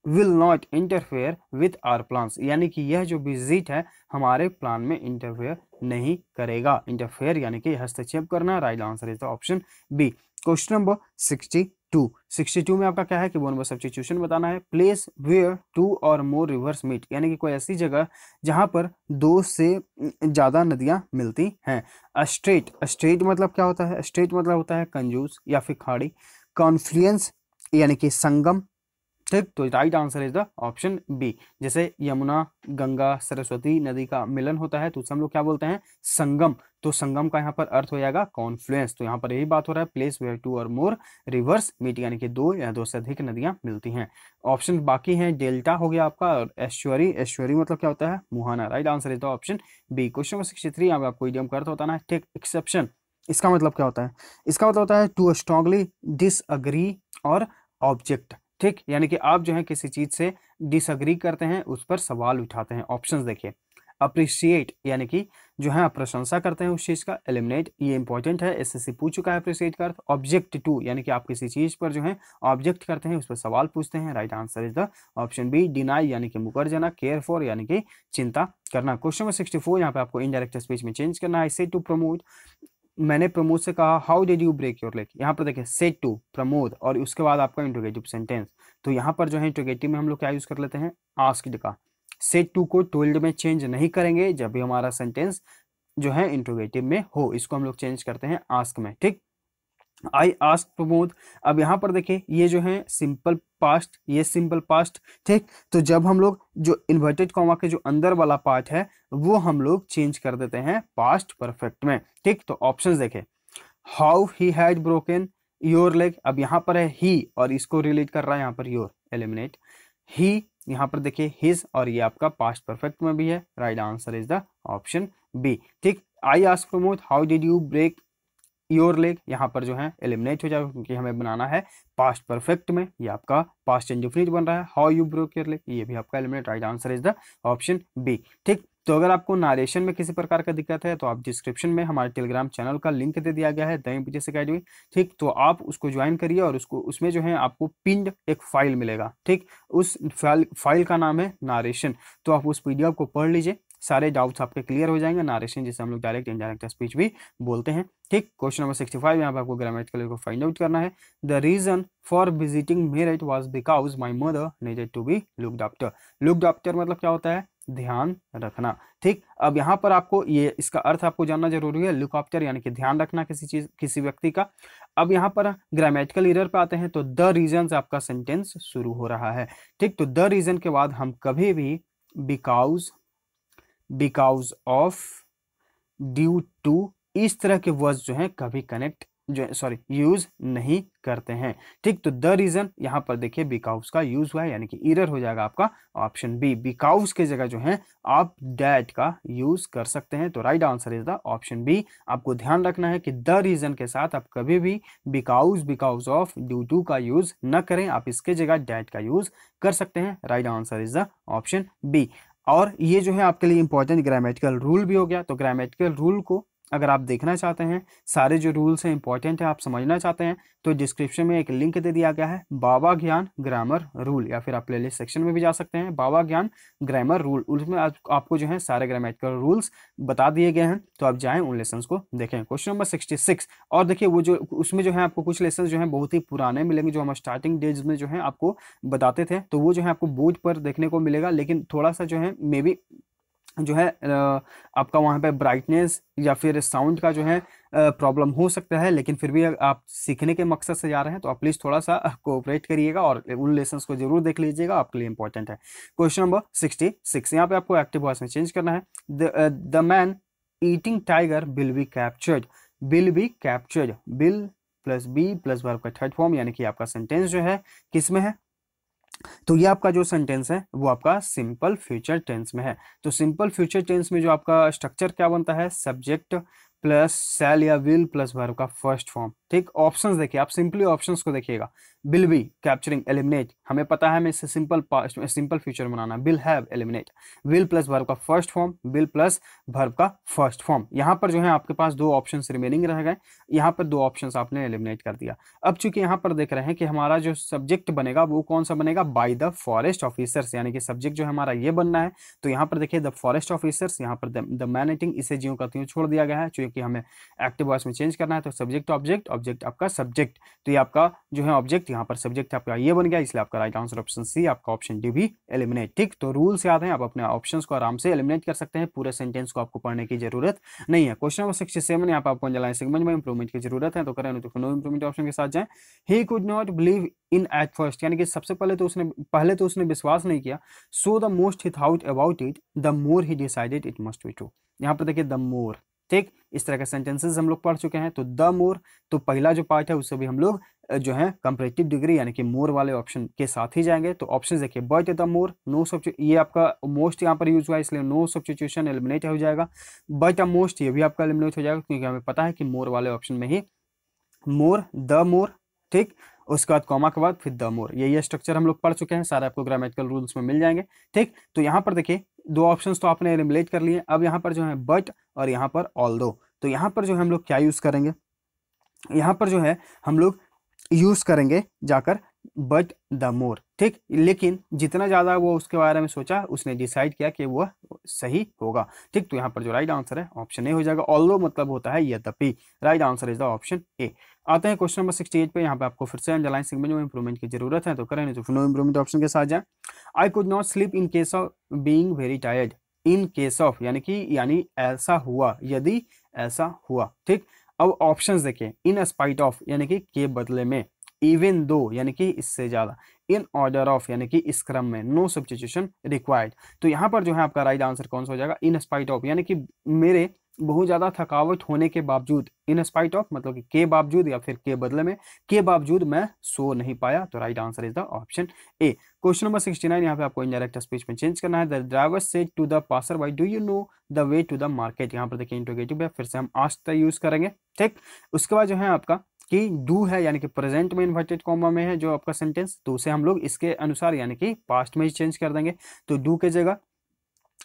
will not interfere with our plans, यानी कि यह जो विजिट है हमारे प्लान में इंटरफेयर नहीं करेगा। इंटरफेयर यानी कि हस्तक्षेप करना। Right answer is the option b. Question number 62 में आपका क्या है कि वन वर्ड सब्स्टिट्यूशन बताना है। प्लेस वेयर टू और मोर रिवर्स मीट, यानी कि कोई ऐसी जगह जहां पर दो से ज्यादा नदियां मिलती हैं। स्ट्रेट मतलब क्या होता है, स्ट्रेट मतलब होता है कंजूस या फिर खाड़ी। कॉन्फ्लुएंस यानी कि संगम। ठीक, तो right answer is the option b. जैसे यमुना, गंगा, सरस्वती नदी का मिलन होता है तो उसे हम लोग क्या बोलते हैं, संगम। तो संगम का यहाँ पर अर्थ हो जाएगा कॉन्फ्लुएंस। तो यहाँ पर यही बात हो रहा है, प्लेस वेयर टू और मोर रिवर्स मीट, यानी कि दो या दो से अधिक नदियां मिलती हैं। ऑप्शन बाकी हैं, डेल्टा हो गया आपका, और एस्चुअरी मतलब क्या होता है, मुहाना। Right answer is the option b. Question number 63 यहाँ पे आपको इडियम का अर्थ होता है टेक एक्सेप्शन। इसका मतलब क्या होता है, इसका मतलब होता है टू स्ट्रांगली डिसअग्री और ऑब्जेक्ट। ठीक, यानी कि आप जो है किसी चीज से डिसअग्री करते हैं, उस पर सवाल उठाते हैं। ऑप्शंस देखिए, अप्रिशिएट यानी कि जो है आप प्रशंसा करते हैं उस चीज़ का, एलिमिनेट ये इंपॉर्टेंट है, एसएससी पूछ चुका है अप्रिशिएट का अर्थ। ऑब्जेक्ट टू यानी कि आप किसी चीज़ पर जो है ऑब्जेक्ट करते हैं, उस पर सवाल पूछते हैं, right answer is the option b deny यानी कि मुकर जाना, केयर फॉर यानी कि चिंता करना। क्वेश्चन नंबर 64 यहाँ पे आपको इनडायरेक्ट स्पीच में चेंज करना है। सेड टू प्रमोद, मैंने प्रमोद से कहा how did you break your leg, यहाँ पर देखिए सेड टू प्रमोद और उसके बाद आपका इंट्रोगेटिव सेंटेंस, तो यहाँ पर जो है इंट्रोगेटिव में हम लोग क्या यूज कर लेते हैं, आस्क्ड का। सेड टू को टोल्ड में चेंज नहीं करेंगे जब भी हमारा सेंटेंस जो है इंट्रोगेटिव में हो, इसको हम लोग चेंज करते हैं आस्क में, ठीक। आई आस्क प्रमोद, अब यहाँ पर देखिए ये जो है सिंपल पास्ट, ये सिंपल पास्ट, ठीक। तो जब हम लोग जो इन्वर्टेड कॉमा के जो अंदर वाला पार्ट है वो हम लोग चेंज कर देते हैं पास्ट परफेक्ट में, ठीक। तो ऑप्शंस देखें, how he had broken your leg, अब यहाँ पर है ही और इसको रिलेट कर रहा है यहाँ पर योर, एलिमिनेट ही, यहाँ पर देखिए हिज और ये आपका पास्ट परफेक्ट में भी है, right answer is the option B, ठीक। I ask Pramod how did you break your leg, यहाँ पर जो है एलिमिनेट हो जाएगा क्योंकि हमें बनाना है पास्ट परफेक्ट में, ये आपका पास्ट इंडेफिनिट बन रहा है। How you broke your leg, ये भी आपका eliminate, right answer is the option B, ठीक। तो अगर आपको नारेशन में किसी प्रकार का दिक्कत है तो आप डिस्क्रिप्शन में हमारे टेलीग्राम चैनल का लिंक दे दिया गया है, द एमपीटीसी अकेडमी, ठीक। तो आप उसको ज्वाइन करिए और उसको उसमें जो है आपको पिंड एक फाइल मिलेगा, ठीक। उस फाइल का नाम है नारेशन, तो आप उस पीडीएफ को पढ़ लीजिए, सारे डाउट्स आपके क्लियर हो जाएंगे। नारेशन जिसे हम लोग डायरेक्ट इनडायरेक्ट स्पीच भी बोलते हैं, ठीक। क्वेश्चन नंबर 65 यहाँ पे आपको ग्रामेटिकल को फाइंड आउट करना है। The reason for visiting Meerut was because my mother needed to be looked after, looked after मतलब क्या होता है, ध्यान रखना, ठीक। अब यहाँ पर आपको ये इसका अर्थ आपको जानना जरूरी है, लुक आफ्टर यानी कि ध्यान रखना किसी चीज किसी व्यक्ति का। अब यहाँ पर ग्रामेटिकल एरर पे आते हैं, तो द रीजन से आपका सेंटेंस शुरू हो रहा है, ठीक। तो द रीजन के बाद हम कभी भी बिकॉज ऑफ, ड्यू टू, इस तरह के वर्ड्स जो हैं कभी कनेक्ट जो सॉरी यूज नहीं करते हैं, ठीक। तो द रीजन यहाँ पर देखिए बिकॉज का यूज हुआ है यानी कि एरर हो जाएगा आपका ऑप्शन बी, बिकॉज के जगह जो है आप दैट का यूज कर सकते हैं, तो right answer is the option B. आपको ध्यान रखना है कि द रीजन के साथ आप कभी भी बिकॉज ऑफ, ड्यू टू का यूज न करें, आप इसके जगह दैट का यूज कर सकते हैं, right answer is the option B. और ये जो है आपके लिए इंपॉर्टेंट ग्रामेटिकल रूल भी हो गया। तो ग्रामेटिकल रूल को अगर आप देखना चाहते हैं, सारे जो रूल्स हैं इंपॉर्टेंट है आप समझना चाहते हैं, तो डिस्क्रिप्शन में एक लिंक दे दिया गया है, बाबा ज्ञान ग्रामर रूल, या फिर आप प्लेलिस्ट सेक्शन में भी जा सकते हैं, बाबा ज्ञान ग्रामर रूल, उसमें आपको जो है सारे ग्रामेटिकल रूल्स बता दिए गए हैं, तो आप जाएं उन लेसन को देखें। क्वेश्चन नंबर 66, और देखिए वो जो उसमें जो है आपको कुछ लेसन जो है बहुत ही पुराने मिलेंगे, जो हम स्टार्टिंग डेज में जो है आपको बताते थे, तो वो जो है आपको बोर्ड पर देखने को मिलेगा, लेकिन थोड़ा सा जो है मे बी जो है आपका वहाँ पे ब्राइटनेस या फिर साउंड का जो है प्रॉब्लम हो सकता है, लेकिन फिर भी आप सीखने के मकसद से जा रहे हैं तो आप प्लीज़ थोड़ा सा कोऑपरेट करिएगा और उन लेसन्स को जरूर देख लीजिएगा, आपके लिए इंपॉर्टेंट है। क्वेश्चन नंबर 66, यहाँ पे आपको एक्टिव वॉइस में चेंज करना है। The man eating tiger will be captured, will be captured, will plus be plus verb का थर्ड फॉर्म, यानी कि आपका सेंटेंस जो है किस में है, तो ये आपका जो सेंटेंस है वो आपका सिंपल फ्यूचर टेंस में है। तो सिंपल फ्यूचर टेंस में जो आपका स्ट्रक्चर क्या बनता है, सब्जेक्ट प्लस शैल या विल प्लस वर्ब का फर्स्ट फॉर्म, ठीक। ऑप्शंस देखिए, आप सिंपली ऑप्शंस को देखिएगा, विल बी कैप्चरिंग एलिमिनेट, हमें पता है हमें इससे सिंपल फ्यूचर बनाना, will have eliminate, will plus verb का first form, will plus verb का फर्स्ट फॉर्म। यहाँ पर जो है आपके पास दो ऑप्शंस रिमेनिंग रह गए, यहाँ पर दो ऑप्शंस आपने एलिमिनेट कर दिया। अब चूंकि यहाँ पर देख रहे हैं कि हमारा जो सब्जेक्ट बनेगा वो कौन सा बनेगा, बाय द फॉरेस्ट ऑफिसर्स, यानी कि सब्जेक्ट जो हमारा ये बनना है, तो यहाँ पर देखिए द फॉरेस्ट ऑफिसर्स, यहाँ पर द मैन ईटिंग, इसे ज्यों का त्यों छोड़ दिया गया है, क्योंकि हमें एक्टिव वॉइस में चेंज करना है, तो सब्जेक्ट ऑब्जेक्ट, ऑब्जेक्ट आपका सब्जेक्ट, तो ये आपका जो है ऑब्जेक्ट, यहाँ पर सब्जेक्ट आपका ये बन गया, इसलिए आपका राइट आंसर ऑप्शन सी, आपका ऑप्शन डी भी एलिमिनेट, ठीक। तो रूल्स याद हैं, आप अपने ऑप्शंस को आराम से एलिमिनेट कर सकते हैं, पूरे सेंटेंस को आपको पढ़ने की जरूरत नहीं है। क्वेश्चन नंबर 67, यहाँ पर आपको अंडरलाइन सेगमेंट में इंप्रूवमेंट की जरूरत है, तो करें तो नो इंप्रूवमेंट ऑप्शन के साथ जाएं। He could not believe in at first, यानी कि सबसे पहले तो उसने विश्वास नहीं किया, so the most he thought about it the more he decided it must be true. यहाँ पर देखिए द मोर, ठीक, इस तरह के सेंटेंसेस हम लोग पढ़ चुके हैं। तो द मोर, तो पहला जो पार्ट है उससे भी हम लोग जो है कंपैरेटिव डिग्री यानी कि मोर वाले ऑप्शन के साथ ही जाएंगे। तो ऑप्शन देखिए, but the more, no substitution, ये आपका मोस्ट यहाँ पर यूज हुआ है इसलिए नो सब्स्टिट्यूशन एलिमिनेट हो जाएगा। बट द मोस्ट, ये भी आपका एलिमिनेट हो जाएगा क्योंकि हमें पता है कि मोर वाले ऑप्शन में ही मोर, द मोर, ठीक, उसके बाद कॉमा के बाद फिर द मोर, ये स्ट्रक्चर हम लोग पढ़ चुके हैं, सारे आपको ग्रामेटिकल रूल्स में मिल जाएंगे, ठीक। तो यहाँ पर देखिए दो ऑप्शंस तो आपने एलिमिनेट कर लिए। अब यहाँ पर जो है बट और यहाँ पर ऑल्दो, तो यहाँ पर जो है हम लोग क्या यूज़ करेंगे, यहाँ पर जो है हम लोग यूज़ करेंगे जाकर बट द मोर, ठीक। लेकिन जितना ज़्यादा वो उसके बारे में सोचा, उसने डिसाइड किया कि वो सही होगा, ठीक। तो यहाँ पर जो राइट आंसर है ऑप्शन ए हो जाएगा। ऑल्दो मतलब होता है यद्यपि, right answer is the option A. आते हैं क्वेश्चन नंबर 68 पे। यहाँ पे आपको फिर से अंडरलाइन सेगमेंट में इंप्रूवमेंट की जरूरत है, तो करें, नहीं तो नो इंप्रूवमेंट ऑप्शन के साथ जाए। I could not sleep in case of being very tired. In case of यानी ऐसा हुआ, यदि ऐसा हुआ, ठीक। अब ऑप्शंस देखिए, इन स्पाइट ऑफ यानी कि के बदले में, इवन दो यानी कि इससे ज्यादा, इन ऑर्डर ऑफ यानी कि इस क्रम में, नो सब्स्टिट्यूशन रिक्वायर्ड। तो यहाँ पर जो है आपका राइट आंसर कौन सा हो जाएगा, इन स्पाइट ऑफ, यानी कि मेरे बहुत ज्यादा थकावट होने के बावजूद, इन स्पाइट ऑफ मतलब कि के बावजूद या फिर के बदले में, के बावजूद मैं सो नहीं पाया। तो right answer is the option A. Question number 69, यहाँ पे आपको इनडायरेक्ट स्पीच में चेंज करना है। The driver said to the passer by, do you know the way to the market. यहाँ पर देखिए इंट्रोगेटिव है, फिर से हम आस्क यूज करेंगे, ठीक। उसके बाद जो है आपका कि डू है, यानी कि प्रेजेंट में इन्वर्टेड कॉमा में है जो आपका सेंटेंस, तो उसे हम लोग इसके अनुसार यानी कि पास्ट में ही चेंज कर देंगे। तो डू के जगह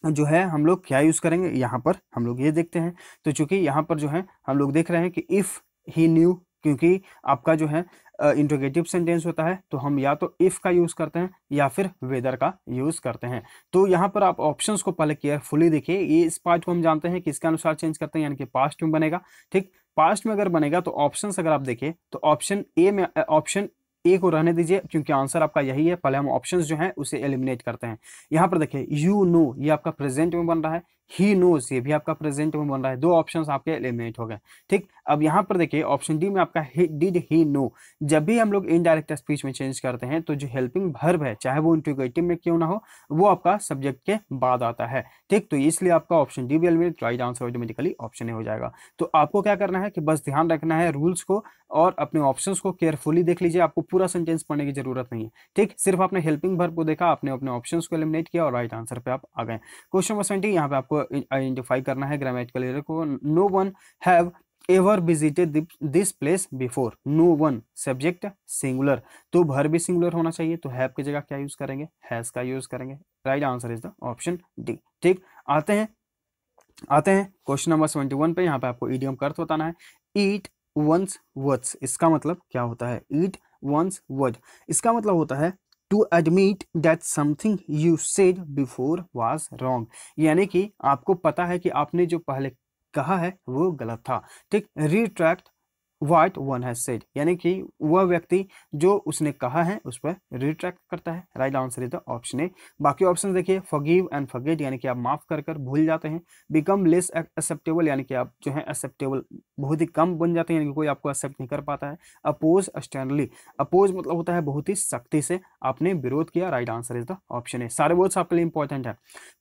जो है हम लोग क्या यूज करेंगे, यहाँ पर हम लोग ये देखते हैं। तो चूंकि यहाँ पर जो है हम लोग देख रहे हैं कि इफ ही न्यू, क्योंकि आपका जो है इंट्रोगेटिव सेंटेंस होता है, तो हम या तो इफ का यूज करते हैं या फिर वेदर का यूज करते हैं। तो यहाँ पर आप ऑप्शंस को पहले केयरफुली देखिए। ये इस पार्ट को हम जानते हैं कि इसके अनुसार चेंज करते हैं, यानी कि पास्ट में बनेगा, ठीक। पास्ट में अगर बनेगा तो ऑप्शंस अगर आप देखिए तो ऑप्शन ए में, ऑप्शन ए को रहने दीजिए क्योंकि आंसर आपका यही है। पहले हम ऑप्शंस जो हैं उसे एलिमिनेट करते हैं। यहाँ पर देखिए यू नो, ये आपका प्रेजेंट में बन रहा है, ही नोज ये भी आपका प्रेजेंट में बन रहा है, दो ऑप्शंस आपके एलिमिनेट हो गए, ठीक। अब यहाँ पर देखिए ऑप्शन डी में आपका डिड ही नो। जब भी हम लोग इनडायरेक्ट स्पीच में चेंज करते हैं तो जो हेल्पिंग वर्ब है, चाहे वो इंट्रोगेटिव में क्यों ना हो, वो आपका सब्जेक्ट के बाद आता है, ठीक। तो इसलिए आपका ऑप्शन डी भी eliminate, right answer automatically option A हो जाएगा। तो आपको क्या करना है कि बस ध्यान रखना है रूल्स को और अपने ऑप्शंस को केयरफुली देख लीजिए। आपको पूरा सेंटेंस पढ़ने की जरूरत नहीं है, ठीक। सिर्फ आपने हेल्पिंग वर्ब को देखा, आपने अपने ऑप्शंस को एलिमिनेट किया और राइट आंसर पे आप आ गए। क्वेश्चन नंबर 20, यहाँ पे आपको आइडेंटिफाई करना है ग्रामेटिकल एरर को। No one have ever visited this place before. No one subject singular, तो वर्ब भी सिंगुलर होना चाहिए, तो हैव की जगह क्या यूज करेंगे, हैज का यूज करेंगे। Right answer is the option D, ठीक। आते हैं क्वेश्चन नंबर 71 पे। यहाँ पे आपको इडियम का अर्थ बताना है। ईट वंस वर्ड्स, इसका मतलब क्या होता है, ईट वंस वर्ड, इसका मतलब होता है to admit that something you said before was wrong, यानी कि आपको पता है कि आपने जो पहले कहा है वो गलत था, ठीक। Retract what one has said, यानी कि वह व्यक्ति जो उसने कहा है उस पर रिट्रैक्ट करता है। Right answer is the option A. बाकी ऑप्शन देखिए, फॉरगिव एंड फॉरगेट, यानी कि आप माफ कर भूल जाते हैं। बिकम लेस एक्सेप्टेबल, यानी कि आप जो है एक्सेप्टेबल बहुत ही कम बन जाते हैं, यानी कि कोई आपको एक्सेप्ट नहीं कर पाता है। अपोज स्टर्नली, अपोज मतलब होता है बहुत ही सख्ती से आपने विरोध किया। Right answer is the option A. सारे वर्ड्स आपके लिए इंपॉर्टेंट है।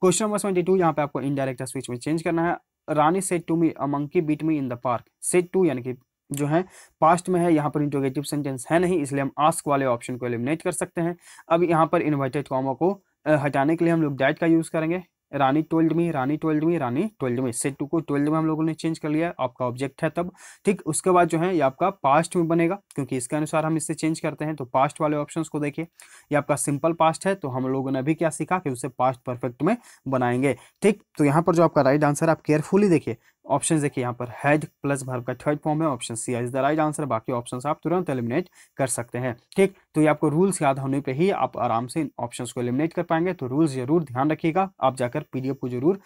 क्वेश्चन नंबर 72, यहाँ पे आपको इनडायरेक्ट स्पीच में चेंज करना है। Rani said to me a monkey beat me in the park. Said to यानी कि जो है पास्ट में है, यहाँ पर इंट्रोगेटिव सेंटेंस है नहीं, इसलिए हम आस्क वाले ऑप्शन को एलिमिनेट कर सकते हैं। अब यहाँ पर इन्वर्टेड कॉमा को हटाने के लिए हम लोग दैट का यूज करेंगे। Rani told me, Rani told me, Rani told me, said to को टोल्ड में हम लोगों ने चेंज कर लिया, आपका ऑब्जेक्ट है तब, ठीक। उसके बाद जो है ये आपका पास्ट में बनेगा, क्योंकि इसके अनुसार हम इससे चेंज करते हैं। तो पास्ट वाले ऑप्शंस को देखिए, ये आपका सिंपल पास्ट है, तो हम लोगों ने अभी क्या सीखा कि उसे पास्ट परफेक्ट में बनाएंगे, ठीक। तो यहाँ पर जो आपका राइट आंसर, आप केयरफुली देखिए ऑप्शन देखिए, यहाँ पर हैड प्लस वर्ब का थर्ड फॉर्म है, option C is the right answer. बाकी ऑप्शंस आप तुरंत एलिमिनेट कर सकते हैं, ठीक। तो ये आपको रूल्स याद होने पे ही आप आराम से इन ऑप्शंस को एलिमिनेट कर पाएंगे। तो रूल्स जरूर ध्यान रखिएगा, आप जाकर पीडीएफ को जरूर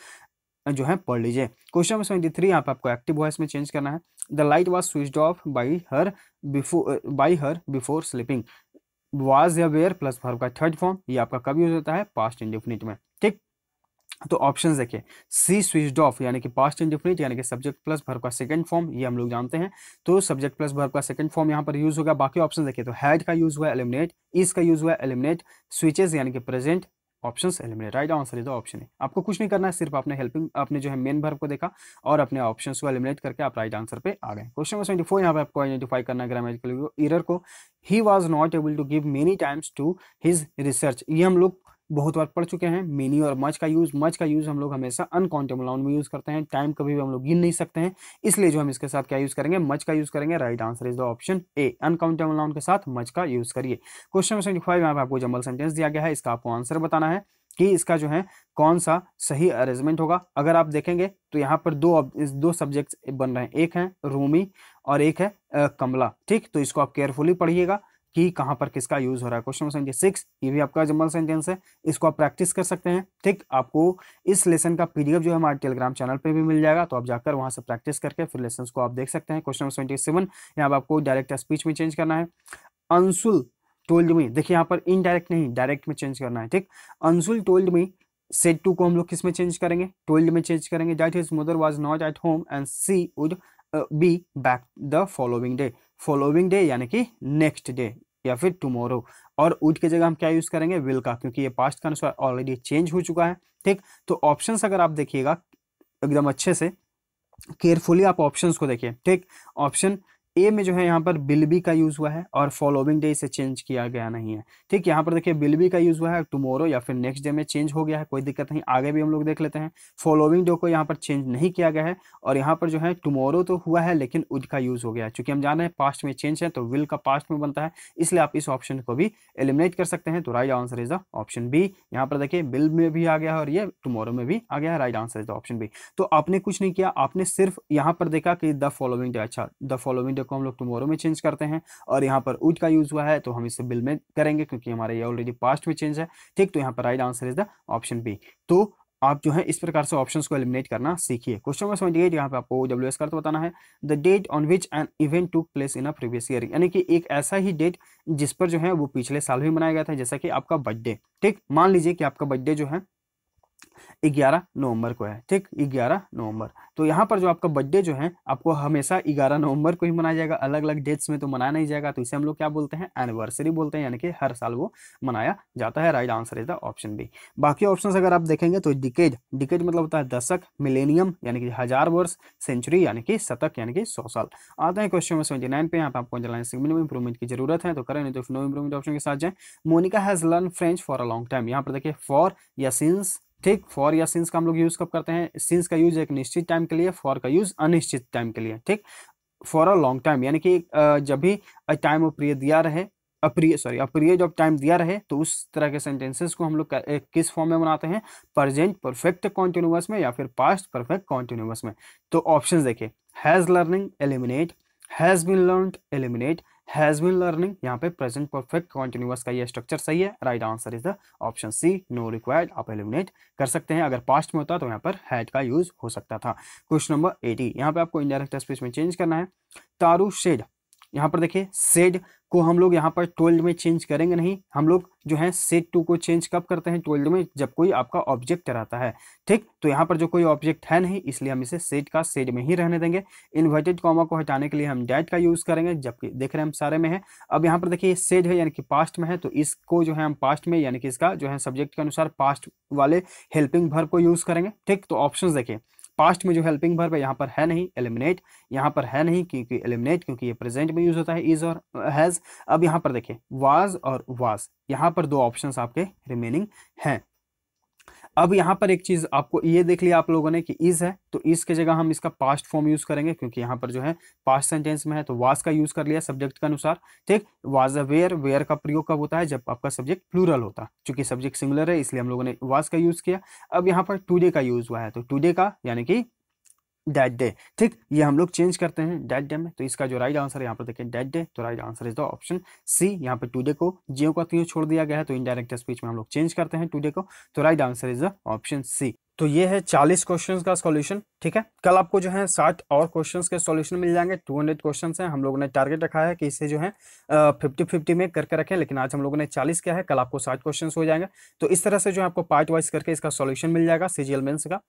जो है पढ़ लीजिए। क्वेश्चन नंबर 73, यहाँ पे आपको एक्टिव वॉइस में चेंज करना है। The light was switched off by her before sleeping. Was या वेयर प्लस वर्ब का थर्ड फॉर्म, ये आपका कब यूज होता है, पास्ट इंडेफिनिट में, ठीक। तो ऑप्शंस देखिए, सी स्विच्ड ऑफ यानी कि पास्ट इंडेफिनिट, यानी कि सब्जेक्ट प्लस वर्ब का सेकंड फॉर्म, ये हम लोग जानते हैं। तो सब्जेक्ट प्लस वर्ब का सेकंड फॉर्म यहाँ पर यूज होगा। बाकी ऑप्शन देखिए, तो हैड का यूज हुआ एलिमिनेट, इज का यूज हुआ एलिमिनेट, स्विचेस यानी कि present, options eliminate. Right answer is the option है। आपको कुछ नहीं करना है, सिर्फ आपने हेल्पिंग, आपने जो है मेन वर्ब को देखा और अपने ऑप्शंस को एलिमिनेट करके आप राइट आंसर पे आ गए। क्वेश्चन नंबर 74, यहाँ पे आपको आइडेंटिफाई करना है ग्रामेटिकल एरर को। He was not able to give many times to his research, ये हम लोग बहुत बार पढ़ चुके हैं। मेनी और मच का यूज हम लोग हमेशा अनकाउंटेबल नाउन में यूज करते हैं, टाइम कभी भी हम लोग गिन नहीं सकते हैं, इसलिए जो हम इसके साथ क्या यूज करेंगे, मच का यूज करेंगे। Right answer is the option A, uncountable noun के साथ मच का यूज करिए। क्वेश्चन नंबर 75, यहाँ पे आपको जंबल सेंटेंस दिया गया है, इसका आपको आंसर बताना है। कि इसका जो है कौन सा सही अरेंजमेंट होगा। अगर आप देखेंगे तो यहाँ पर दो सब्जेक्ट्स बन रहे हैं, एक है रूमी और एक है कमला। ठीक, तो इसको आप केयरफुली पढ़िएगा कि कहाँ पर किसका यूज हो रहा है। क्वेश्चन नंबर 76, ये भी आपका जंबल सेंटेंस है, इसको आप प्रैक्टिस कर सकते हैं। ठीक, आपको इस लेसन का पीडीएफ जो है हमारे टेलीग्राम चैनल पे भी मिल जाएगा, तो आप जाकर वहां से प्रैक्टिस करके फिर लेसन को आप देख सकते हैं। क्वेश्चन नंबर 27, यहाँ पर आपको डायरेक्ट स्पीच में चेंज करना है। अंशुल टोल्ड मी, देखिए यहाँ पर इनडायरेक्ट नहीं डायरेक्ट में चेंज करना है। ठीक, Anshul told me, said to को हम लोग किस में चेंज करेंगे, टोल्ड में चेंज करेंगे। That his mother was not at home and she would be back the following day. Following day यानी कि नेक्स्ट डे या फिर टुमारो, और वुड की जगह हम क्या यूज करेंगे, विल का, क्योंकि ये पास्ट का अनुसार ऑलरेडी चेंज हो चुका है। ठीक, तो ऑप्शंस अगर आप देखिएगा एकदम अच्छे से केयरफुली आप ऑप्शंस को देखिए। ठीक, ऑप्शन ए में जो है यहाँ पर विल बी का यूज हुआ है और फॉलोइंग डे से चेंज किया गया नहीं है। ठीक, यहाँ पर देखिए विल बी का यूज हुआ है, टुमारो या फिर नेक्स्ट डे में चेंज हो गया है, कोई दिक्कत नहीं, आगे भी हम लोग देख लेते हैं। फॉलोइंग डे को यहाँ पर चेंज नहीं किया गया है, और यहाँ पर जो है टुमारो तो हुआ है लेकिन वुड का यूज हो गया है। चूंकि हम जान रहे हैं पास्ट में चेंज है तो विल का पास्ट में बनता है, इसलिए आप इस ऑप्शन को भी एलिमिनेट कर सकते हैं। तो right answer is the option B. यहाँ पर देखिए विल में भी आ गया है और ये टुमारो में भी आ गया है, right answer is the option B. तो आपने कुछ नहीं किया, आपने सिर्फ यहाँ पर देखा कि द फॉलोइंग डे, अच्छा द फॉलोइंग डे को हम लोग टुमारो में चेंज करते हैं, और यहाँ पर वुड का यूज हुआ है तो हम इसे विल में करेंगे क्योंकि हमारे ये ऑलरेडी पास्ट में चेंज है। ठीक, तो यहाँ पर right answer is the option B. तो आप जो है इस प्रकार से ऑप्शंस को एलिमिनेट करना सीखिए। क्वेश्चन नंबर 78, यहाँ पे आपको डब्ल्यूएस का अर्थ बताना है। The date on which an event took place in a previous year, यानी कि एक ऐसा ही डेट जिस पर जो है वो पिछले साल भी मनाया गया था, जैसा कि आपका बर्थडे। ठीक, मान लीजिए कि आपका बर्थडे जो है 11 नवंबर को है। ठीक, 11 नवंबर, तो यहाँ पर जो आपका बर्थडे जो है आपको हमेशा 11 नवंबर को ही मनाया जाएगा, अलग अलग डेट्स में तो मनाया नहीं जाएगा, तो इसे हम लोग क्या बोलते हैं, एनिवर्सरी बोलते हैं, यानी कि हर साल वो मनाया जाता है। Right answer is the option B. बाकी ऑप्शंस अगर आप देखेंगे तो डिकेड, डिकेड मतलब होता है दशक, मिलेनियम यानी कि 1000 वर्ष, सेंचुरी यानी कि शतक यानी कि 100 साल। आते हैं क्वेश्चन नंबर 79 पे, यहाँ पे आपको अंडरलाइन सेगमेंट में इंप्रूवमेंट की जरूरत है तो करें, नहीं तो नो इंप्रूवमेंट ऑप्शन के साथ जाए। Monika has learn French for a long time, यहाँ पर देखिए फॉर या सिंस। ठीक, फॉर या सिंस का हम लोग यूज कब करते हैं, सिंस का यूज एक निश्चित टाइम के लिए, फॉर का यूज अनिश्चित टाइम के लिए। ठीक, फॉर अ लॉन्ग टाइम यानी कि जब भी अ टाइम ऑफ पीरियड दिया रहे, अ पीरियड ऑफ टाइम दिया रहे, तो उस तरह के सेंटेंसेस को हम लोग किस फॉर्म में बनाते हैं, प्रेजेंट परफेक्ट कॉन्टिन्यूअस में या फिर पास्ट परफेक्ट कॉन्टिन्यूअस में। तो ऑप्शंस देखिए, has learning eliminate, has been learned eliminate, has been learning, यहाँ पे प्रेजेंट परफेक्ट कॉन्टिन्यूअस का ये स्ट्रक्चर सही है। Right answer is the option C, no required, आप एलिमिनेट कर सकते हैं। अगर पास्ट में होता तो यहाँ पर हैड का यूज हो सकता था। क्वेश्चन नंबर 80, यहाँ पे आपको इनडायरेक्ट स्पीच में चेंज करना है। तारू शेड, यहाँ पर देखिए सेड को हम लोग यहाँ पर टोल्ड में चेंज करेंगे नहीं, हम लोग जो है सेड टू को चेंज कब करते हैं, टोल्ड में, जब कोई आपका ऑब्जेक्ट रहता है। ठीक, तो यहाँ पर जो कोई ऑब्जेक्ट है नहीं, इसलिए हम इसे सेड का सेड में ही रहने देंगे। इन्वर्टेड कॉमा को हटाने के लिए हम डैट का यूज करेंगे, जबकि देख रहे हैं हम सारे में है। अब यहाँ पर देखिए सेड है यानी कि पास्ट में है, तो इसको जो है हम पास्ट में यानी कि इसका जो है सब्जेक्ट के अनुसार पास्ट वाले हेल्पिंग वर्ब को यूज करेंगे। ठीक, तो ऑप्शन देखिए, पास्ट में जो हेल्पिंग वर्ब है यहाँ पर है नहीं, एलिमिनेट, यहाँ पर है नहीं क्योंकि एलिमिनेट क्योंकि ये प्रेजेंट में यूज होता है, इज और हैज। अब यहाँ पर देखिए वाज और वाज, यहाँ पर दो ऑप्शंस आपके रिमेनिंग हैं। अब यहाँ पर एक चीज आपको ये देख लिया आप लोगों ने कि इज है, तो इस की जगह हम इसका पास्ट फॉर्म यूज करेंगे क्योंकि यहाँ पर जो है पास्ट सेंटेंस में है, तो वाज का यूज कर लिया सब्जेक्ट के अनुसार। ठीक, वाज अ वेयर, वेयर का प्रयोग कब होता है, जब आपका सब्जेक्ट प्लूरल होता है, क्योंकि सब्जेक्ट सिंगुलर है इसलिए हम लोगों ने वाज का यूज किया। अब यहाँ पर टुडे का यूज हुआ है, तो टुडे का यानी कि दैट डे। ठीक, ये हम लोग चेंज करते हैं दैट डे में, तो इसका जो राइट आंसर है यहाँ पर देखिए दैट डे, तो right answer is the option C. यहाँ पे टुडे को जियो का त्यों छोड़ दिया गया है, तो इनडायरेक्ट स्पीच में हम लोग चेंज करते हैं टुडे को, तो right answer is the option C. तो ये है 40 क्वेश्चंस का सॉल्यूशन। ठीक है, कल आपको जो है 60 और क्वेश्चंस के सॉल्यूशन मिल जाएंगे। 200 क्वेश्चंस हैं, हम लोगों ने टारगेट रखा है कि इसे जो है 50-50 में करके रखें, लेकिन आज हम लोगों ने 40 किया है, कल आपको 60 क्वेश्चंस हो जाएंगे। तो इस तरह से जो है आपको पार्ट वाइज करके इसका सॉल्यूशन मिल जाएगा सीजीएल मेंस का।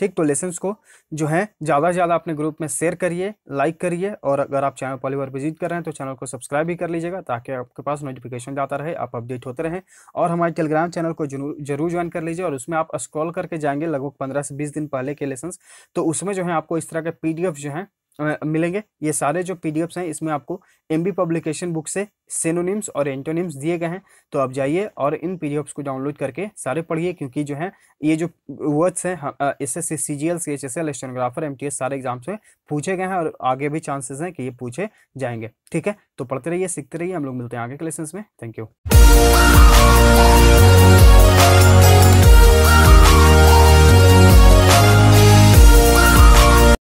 ठीक, तो लेसन्स को जो है ज़्यादा से ज़्यादा अपने ग्रुप में शेयर करिए, लाइक करिए, और अगर आप चैनल पहली बार विजिट कर रहे हैं तो चैनल को सब्सक्राइब भी कर लीजिएगा ताकि आपके पास नोटिफिकेशन जाता रहे, आप अपडेट होते रहें। और हमारे टेलीग्राम चैनल को जरूर ज्वाइन कर लीजिए, और उसमें आप स्क्रॉल करके जाएंगे लगभग 15 से 20 दिन पहले के लेसन्स, तो उसमें जो है आपको इस तरह के पीडीएफ जो है मिलेंगे। ये सारे जो पीडीएफ्स हैं इसमें आपको एमबी पब्लिकेशन बुक से सिनोनिम्स और एंटोनिम्स दिए गए हैं, तो आप जाइए और इन पीडीएफ्स को डाउनलोड करके सारे पढ़िए, क्योंकि जो है ये जो वर्ड्स हैं SSC, CGL, CHSL, stenographer, MTS सारे एग्जाम्स में पूछे गए हैं, और आगे भी चांसेस हैं कि ये पूछे जाएंगे। ठीक है, तो पढ़ते रहिए, सीखते रहिए, हम लोग मिलते हैं आगे के लेसन्स में। Thank you.